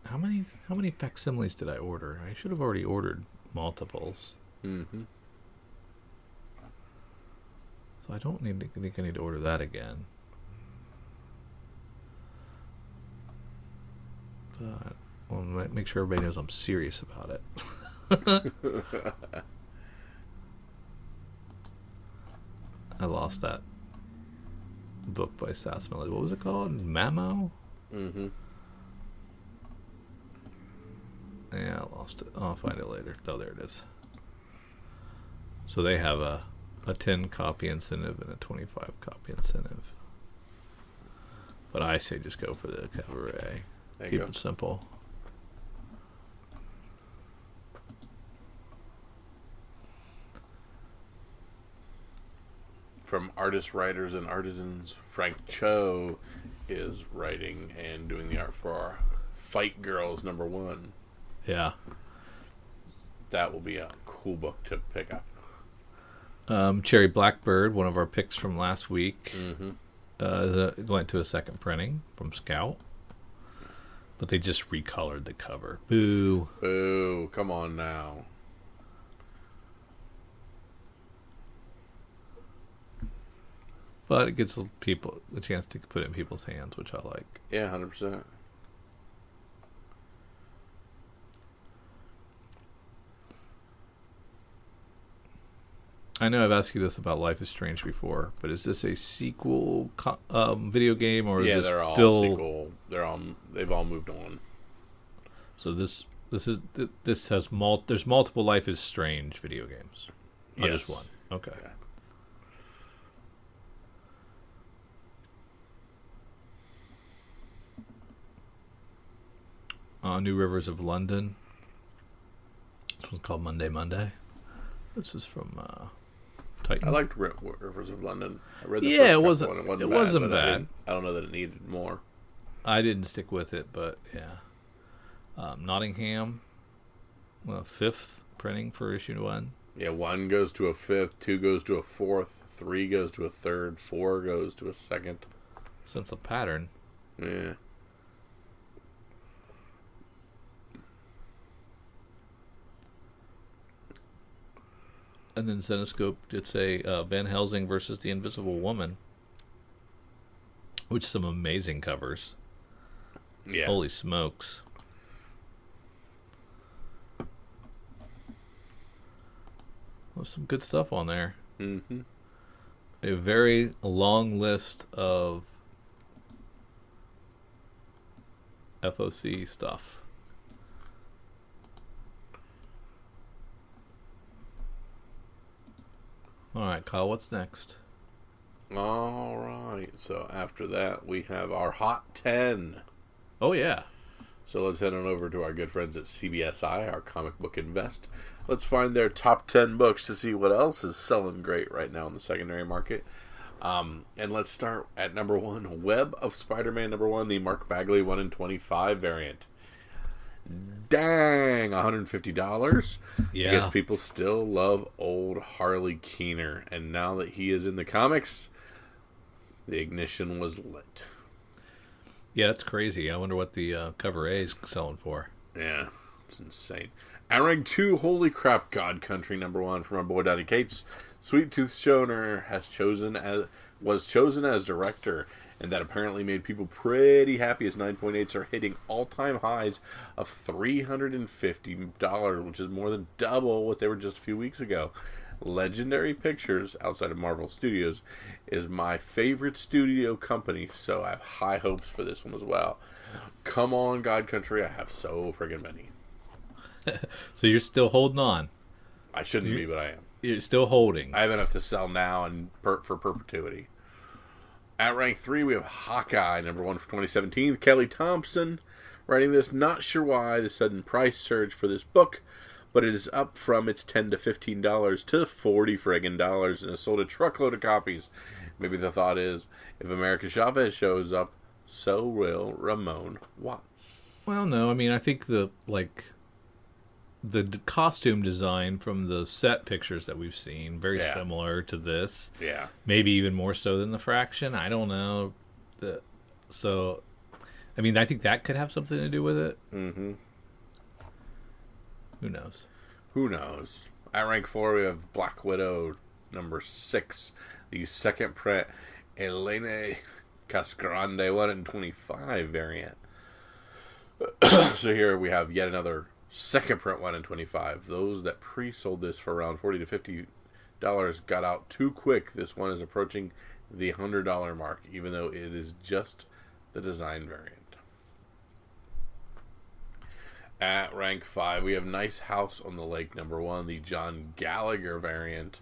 how many facsimiles did I order? I should have already ordered multiples. Mm-hmm. So I don't think I need to order that again. But well, make sure everybody knows I'm serious about it. I lost that book by Sass Milledge. What was it called? Mamo? Mm-hmm. Yeah, I lost it. I'll find it later. Oh, there it is. So they have a 10 copy incentive and a 25 copy incentive. But I say just go for the cabaret. Keep it simple. From Artists, Writers, and Artisans, Frank Cho is writing and doing the art for our Fight Girls #1. Yeah. That will be a cool book to pick up. Cherry Blackbird, one of our picks from last week, Mm-hmm. went to a second printing from Scout. But they just recolored the cover. Boo. Boo. Come on now. But it gives people the chance to put it in people's hands, which I like. Yeah, 100%. I know I've asked you this about Life is Strange before, but is this a sequel video game, or is this they're all still sequel. They've all moved on. So this has there's multiple Life is Strange video games. Not Yes. just one. Okay. Yeah. New Rivers of London. This one's called Monday. This is from Titan. I liked Rivers of London. I read the Yeah, first it couple wasn't- and it wasn't but bad. I don't know that it needed more. I didn't stick with it, but yeah. Nottingham, 5th printing for issue 1. Yeah, 1 goes to a 5th, 2 goes to a 4th, 3 goes to a 3rd, 4 goes to a 2nd. Sense of pattern. Yeah. And then Zenoscope did say Van Helsing versus the Invisible Woman, which some amazing covers. Yeah. Holy smokes. There's some good stuff on there. Mm-hmm. A very long list of FOC stuff. All right, Kyle, what's next? All right. So after that, we have our Hot 10. Oh, yeah. So let's head on over to our good friends at CBSI, our Comic Book Invest. Let's find their top 10 books to see what else is selling great right now in the secondary market. And let's start at number 1, Web of Spider-Man #1, the Mark Bagley 1 in 25 variant. Dang, $150. Yeah. I guess people still love old Harley Keener, and now that he is in the comics, the ignition was lit. Yeah, that's crazy. I wonder what the cover A is selling for. Yeah, it's insane. At rank 2, Holy Crap, God Country #1 from our boy Donny Cates. Sweet Tooth Schoner was chosen as director, and that apparently made people pretty happy as 9.8s are hitting all-time highs of $350, which is more than double what they were just a few weeks ago. Legendary Pictures, outside of Marvel Studios, is my favorite studio company, so I have high hopes for this one as well. Come on, God Country, I have so friggin' many. So you're still holding on. I shouldn't be, but I am. You're still holding. I have enough to sell now and for perpetuity. At rank 3, we have Hawkeye, number 1 for 2017. Kelly Thompson writing this. Not sure why the sudden price surge for this book, but it is up from its $10 to $15 to $40 friggin' dollars and has sold a truckload of copies. Maybe the thought is, if America Chavez shows up, so will Ramon Watts. Well, no, I mean, I think the costume design from the set pictures that we've seen, very similar to this. Yeah. Maybe even more so than the Fraction. I don't know. So, I mean, I think that could have something to do with it. Mm-hmm. Who knows? Who knows? At rank 4, we have Black Widow, number 6. The second print, Elena Casgrande 1 in 25 variant. So here we have yet another second print 1 in 25. Those that pre-sold this for around $40 to $50 got out too quick. This one is approaching the $100 mark, even though it is just the design variant. At rank 5, we have Nice House on the Lake, number 1, the John Gallagher variant.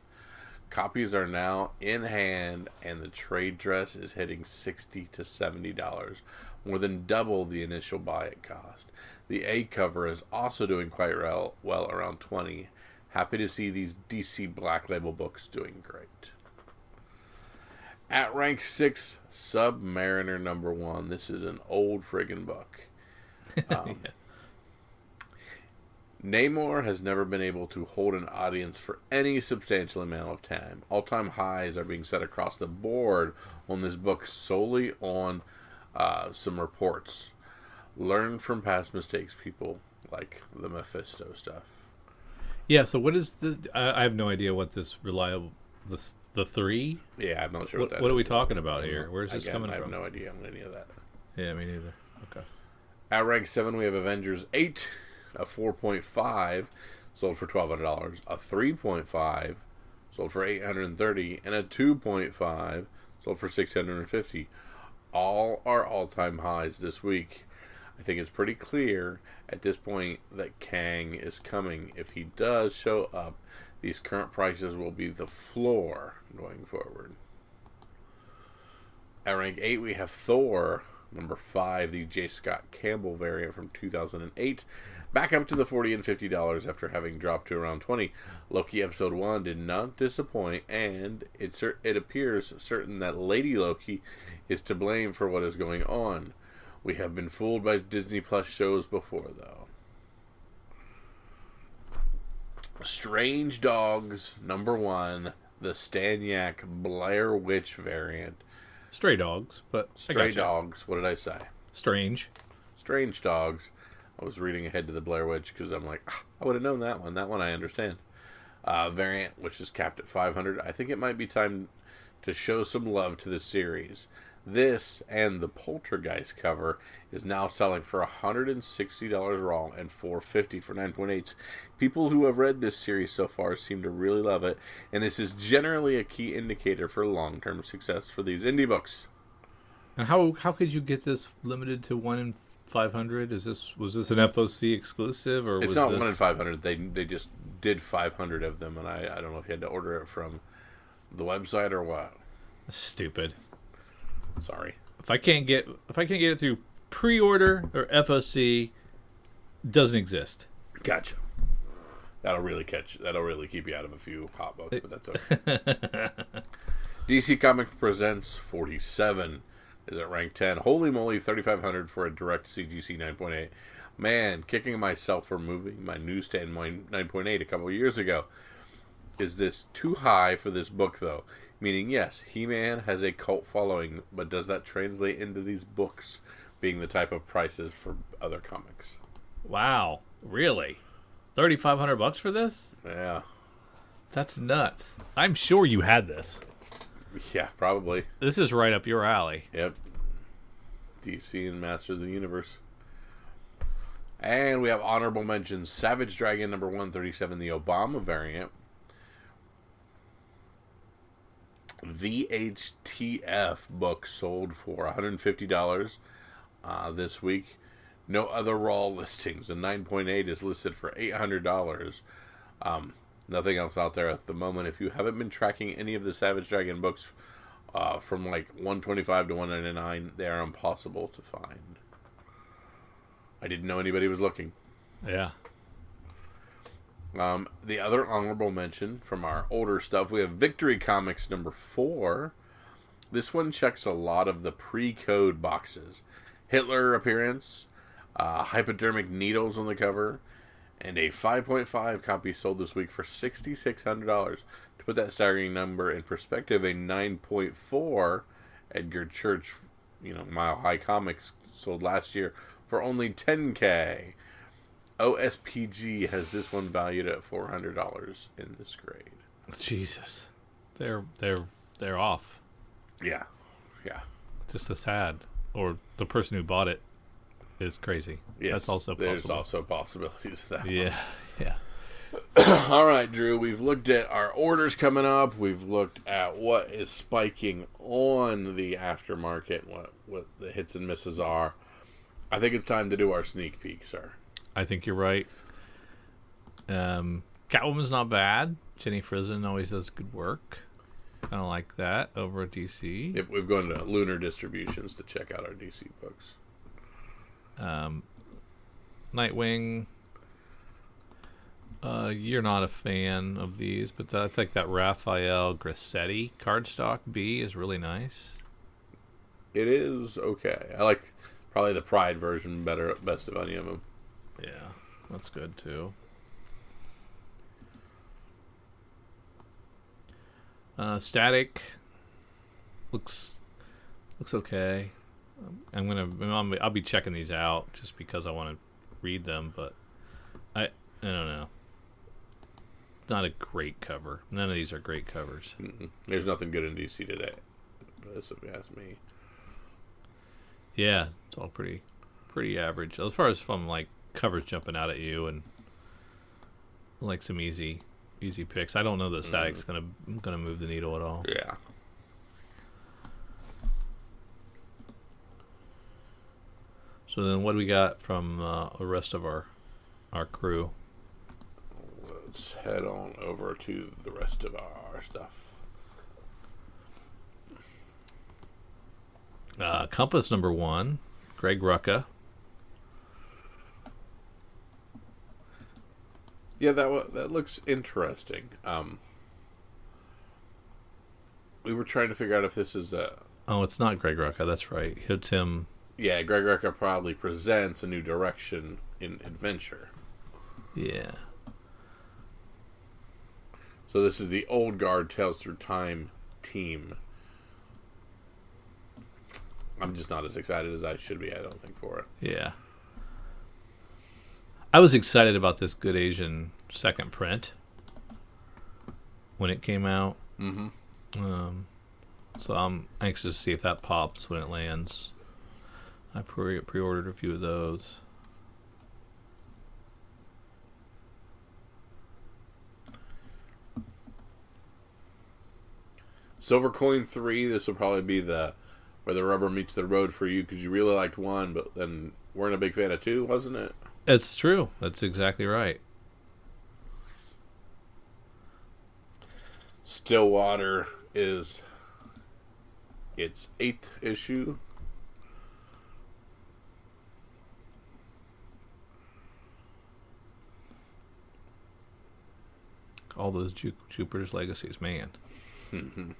Copies are now in hand, and the trade dress is hitting $60 to $70, more than double the initial buy-it cost. The A cover is also doing quite well, around $20. Happy to see these DC Black Label books doing great. At rank 6, Submariner number 1. This is an old friggin' book. Namor has never been able to hold an audience for any substantial amount of time. All-time highs are being set across the board on this book solely on some reports. Learn from past mistakes, people, like the Mephisto stuff. Yeah, so what is the... I have no idea what this reliable... The 3? Yeah, I'm not sure what that is. What are we talking about here? Where's this coming from? I have no idea on any of that. Yeah, me neither. Okay. At rank 7, we have Avengers 8, a 4.5, sold for $1,200. A 3.5, sold for $830. And a 2.5, sold for $650. All are all-time highs this week. I think it's pretty clear at this point that Kang is coming. If he does show up, these current prices will be the floor going forward. At rank 8, we have Thor, number 5, the J. Scott Campbell variant from 2008. Back up to the $40 and $50 after having dropped to around $20. Loki Episode 1 did not disappoint, and it appears certain that Lady Loki is to blame for what is going on. We have been fooled by Disney Plus shows before, though. Strange Dogs, number 1, the Staniak Blair Witch variant. Stray Dogs, but Stray Dogs, what did I say? Strange Dogs. I was reading ahead to the Blair Witch because I'm like, I would have known that one. That one I understand. Variant, which is capped at $500. I think it might be time to show some love to the series. This and the Poltergeist cover is now selling for $160 raw and $450 for 9.8s. People who have read this series so far seem to really love it, and this is generally a key indicator for long-term success for these indie books. And how could you get this limited to 1 in 500? Was this an FOC exclusive, or it's not 1 in 500? They just did 500 of them, and I don't know if you had to order it from the website or what. Stupid. Sorry. If I can't get it through pre-order or FOC, doesn't exist. Gotcha. That'll really keep you out of a few hot books, but that's okay. DC Comics presents 47 is at rank 10. Holy moly, $3,500 for a direct CGC 9.8. Man, kicking myself for moving my newsstand 9.8 a couple of years ago. Is this too high for this book, though? Meaning, yes, He-Man has a cult following, but does that translate into these books being the type of prices for other comics? Wow, really? $3,500 for this? Yeah. That's nuts. I'm sure you had this. Yeah, probably. This is right up your alley. Yep. DC and Masters of the Universe. And we have honorable mentions. Savage Dragon number 137, the Obama variant. VHTF book sold for $150 this week. No other raw listings. A 9.8 is listed for $800. Nothing else out there at the moment. If you haven't been tracking any of the Savage Dragon books from like 125 to 199, they are impossible to find. I didn't know anybody was looking. Yeah. The other honorable mention from our older stuff, we have Victory Comics number 4. This one checks a lot of the pre-code boxes. Hitler appearance, hypodermic needles on the cover, and a 5.5 copy sold this week for $6,600. To put that staggering number in perspective, a 9.4 Edgar Church, Mile High Comics sold last year for only $10K. OSPG has this one valued at $400 in this grade. Jesus, they're off. Yeah. Just a sad, or the person who bought it is crazy. Yes, that's also possible. There's also possibilities of that. Yeah. All right, Drew. We've looked at our orders coming up. We've looked at what is spiking on the aftermarket, what the hits and misses are. I think it's time to do our sneak peek, sir. I think you're right. Catwoman's not bad. Jenny Frison always does good work. Kind of like that over at DC. Yep, we've gone to Lunar Distributions to check out our DC books. Nightwing. You're not a fan of these, but I think that Raphael Grassetti cardstock B is really nice. It is okay. I like probably the Pride version best of any of them. Yeah, that's good too. Static looks okay. I'll be checking these out just because I want to read them, but I don't know. Not a great cover. None of these are great covers. There's nothing good in DC today. If you ask me. Yeah, it's all pretty average as far as from like covers jumping out at you and like some easy picks. I don't know that Static's gonna move the needle at all. Yeah. So then, what do we got from the rest of our crew? Let's head on over to the rest of our stuff. Compass number 1, Greg Rucka. Yeah, that looks interesting. We were trying to figure out if this is a... Oh, it's not Greg Rucka. That's right. It's him. Yeah, Greg Rucka probably presents a new direction in adventure. Yeah. So this is the Old Guard Tales Through Time team. I'm just not as excited as I should be, I don't think, for it. Yeah. I was excited about this Good Asian second print when it came out. Mm-hmm. So I'm anxious to see if that pops when it lands. I pre-ordered a few of those. Silver Coin 3, this will probably be where the rubber meets the road for you because you really liked 1, but then weren't a big fan of 2, wasn't it? It's true. That's exactly right. Stillwater is its 8th issue. All those Jupiter's Legacies, man. Mm-hmm.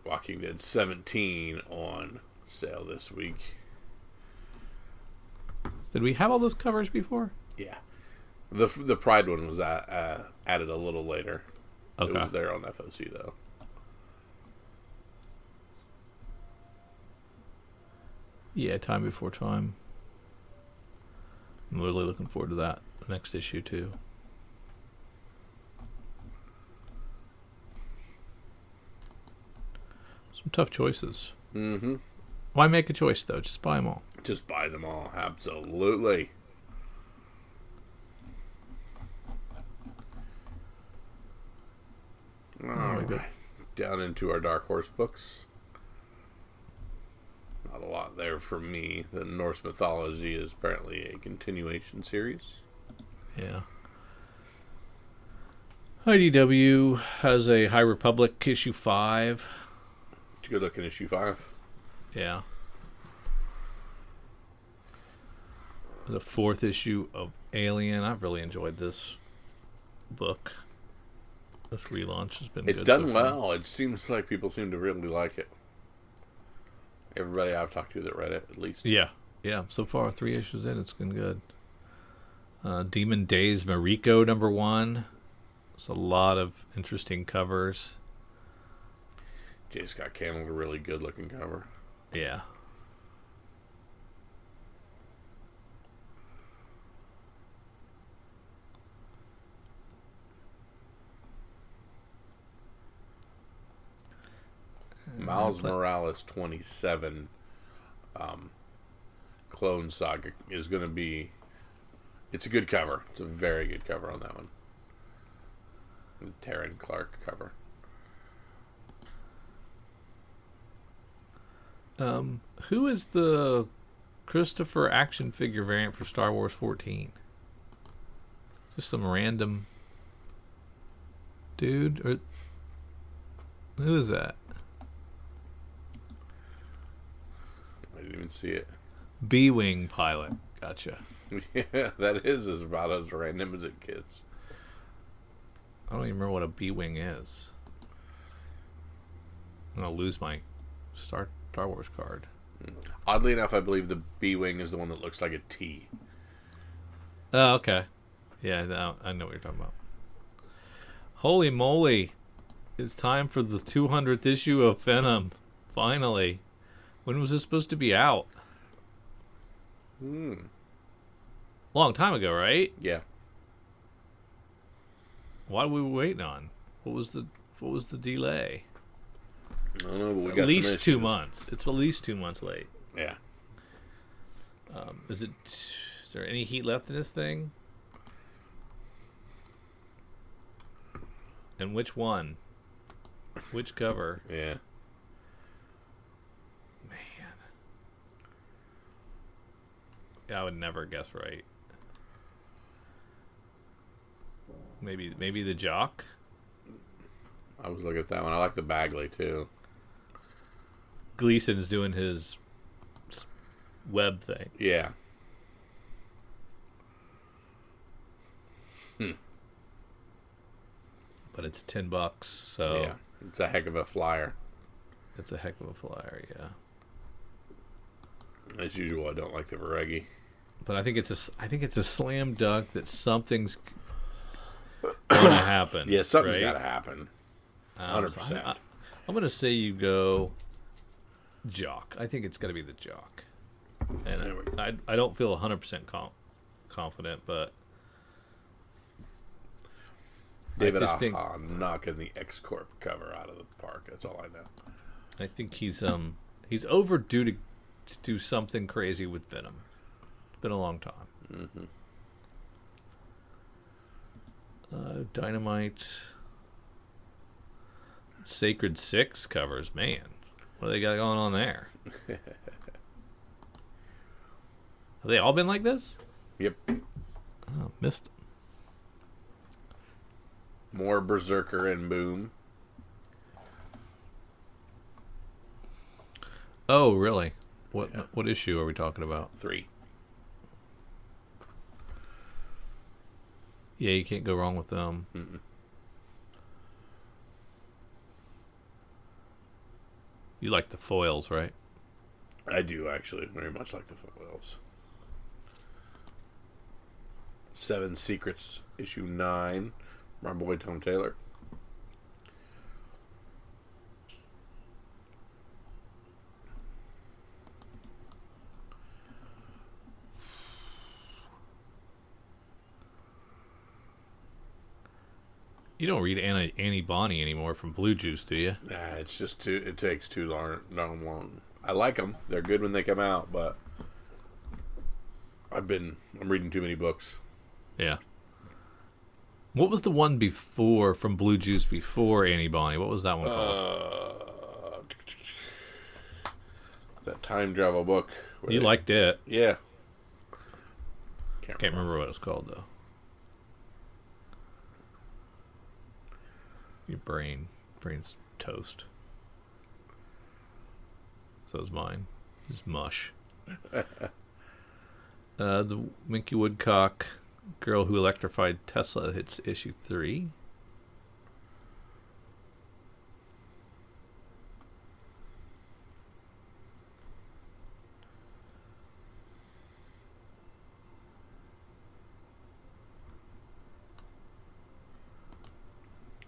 Walking Dead 17 on sale this week. Did we have all those covers before? Yeah. The Pride one was added a little later. Okay. It was there on FOC, though. Yeah, Time Before Time. I'm really looking forward to that next issue, too. Some tough choices. Mm-hmm. Why make a choice, though? Just buy them all. Just buy them all. Absolutely. All right. Down into our Dark Horse books. Not a lot there for me. The Norse mythology is apparently a continuation series. Yeah. IDW has a High Republic issue 5. It's a good looking issue 5. Yeah. The 4th issue of Alien. I've really enjoyed this book. This relaunch has been good. It's done well. It seems like people seem to really like it. Everybody I've talked to that read it, at least. Yeah. Yeah. So far, 3 issues in, it's been good. Demon Days Mariko #1. There's a lot of interesting covers. J. Scott Campbell, a really good looking cover. Yeah. Miles Morales 27 Clone Saga is going to be... It's a good cover. It's a very good cover on that one. The Taryn Clark cover. Who is the Christopher action figure variant for Star Wars 14? Just some random dude? Or who is that? I didn't even see it. B-Wing pilot. Gotcha. Yeah, that is about as random as it gets. I don't even remember what a B-Wing is. I'm going to lose my Star Wars card. Oddly enough, I believe the B-Wing is the one that looks like a T. Oh, okay. Yeah, I know what you're talking about. Holy moly. It's time for the 200th issue of Venom. Finally. When was this supposed to be out? Long time ago, right? Yeah. What were we waiting on? What was the delay? I don't know, but we got At least some 2 issues. months. It's at least 2 months late. Yeah. Is there any heat left in this thing? And which one? Which cover? Yeah. Man. Yeah, I would never guess right. Maybe the Jock? I was looking at that one. I like the Bagley, too. Gleason's doing his web thing. Yeah. But it's $10, so Yeah. It's a heck of a flyer. it's a heck of a flyer, yeah. As usual, I don't like the Varegi. But I think it's a slam dunk that something's gonna happen. Yeah, something's right? got to happen. 100%. So I'm gonna say you go Jock. I think it's gonna be the Jock. And I don't feel 100% confident, but David just think- Aha knocking the X-Corp cover out of the park. That's all I know. I think he's overdue to do something crazy with Venom. It's been a long time. Dynamite, Sacred 6 covers. Man, what do they got going on there? Have they all been like this? Yep. Oh, missed them. More Berserker and Boom. Oh, really? What Yeah. what issue are we talking about? 3. Yeah, you can't go wrong with them. Mm-mm. You like the foils, right? I do, actually. Very much like the footballs. 7 Secrets, issue 9. My boy Tom Taylor. You don't read Annie Bonny anymore from Blue Juice, do you? Nah, it's just too. It takes too darn long. I like them. They're good when they come out, but I'm reading too many books. Yeah. What was the one before from Blue Juice before Annie Bonnie? What was that one called? That time travel book. You liked it. Yeah. Can't remember what it was called, though. Your brain's toast. So is mine. It's mush. The Winky Woodcock Girl Who Electrified Tesla hits issue 3.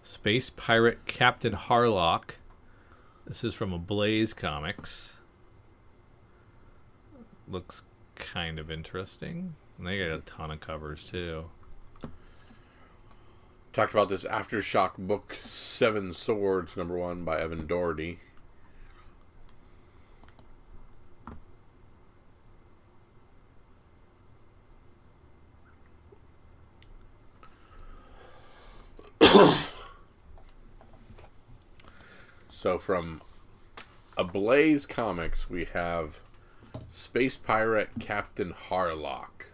Space Pirate Captain Harlock. This is from Ablaze Comics. Looks kind of interesting. And they got a ton of covers, too. Talked about this Aftershock book, Seven Swords, #1 by Evan Doherty. So from Ablaze Comics, we have Space Pirate Captain Harlock.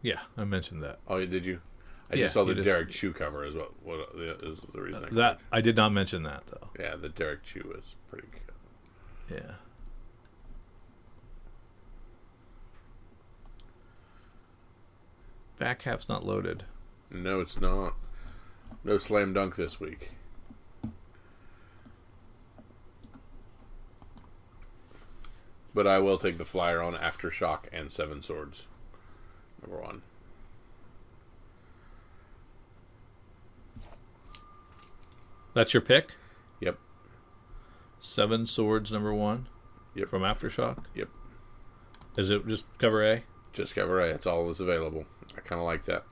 Yeah, I mentioned that. Oh, did you? I just saw the Derek Chew cover is what is the reason. I did not mention that, though. Yeah, the Derek Chew is pretty good. Yeah. Back half's not loaded. No, it's not. No slam dunk this week. But I will take the flyer on Aftershock and Seven Swords, #1. That's your pick? Yep. Seven Swords, #1? Yep. From Aftershock? Yep. Is it just cover A? Just cover A. That's all that's available. I kind of like that.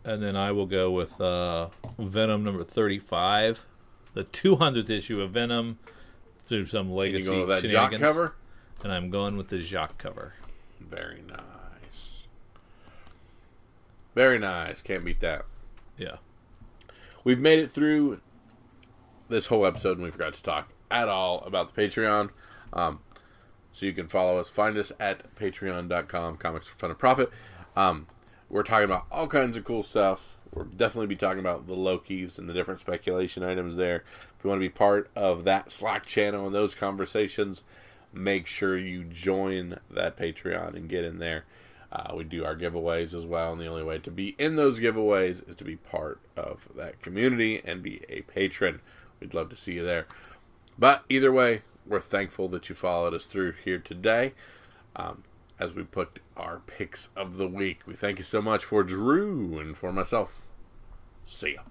And then I will go with Venom #35. The 200th issue of Venom through some legacy going with that shenanigans. Jock cover? And I'm going with the Jacques cover. Very nice. Very nice. Can't beat that. Yeah. We've made it through this whole episode and we forgot to talk at all about the Patreon. So you can follow us. Find us at patreon.com, Comics for Fun and Profit. We're talking about all kinds of cool stuff. We'll definitely be talking about the Lokis and the different speculation items there. If you want to be part of that Slack channel and those conversations, make sure you join that Patreon and get in there. We do our giveaways as well, and the only way to be in those giveaways is to be part of that community and be a patron. We'd love to see you there. But either way, we're thankful that you followed us through here today as we put our picks of the week. We thank you so much for Drew and for myself. See ya.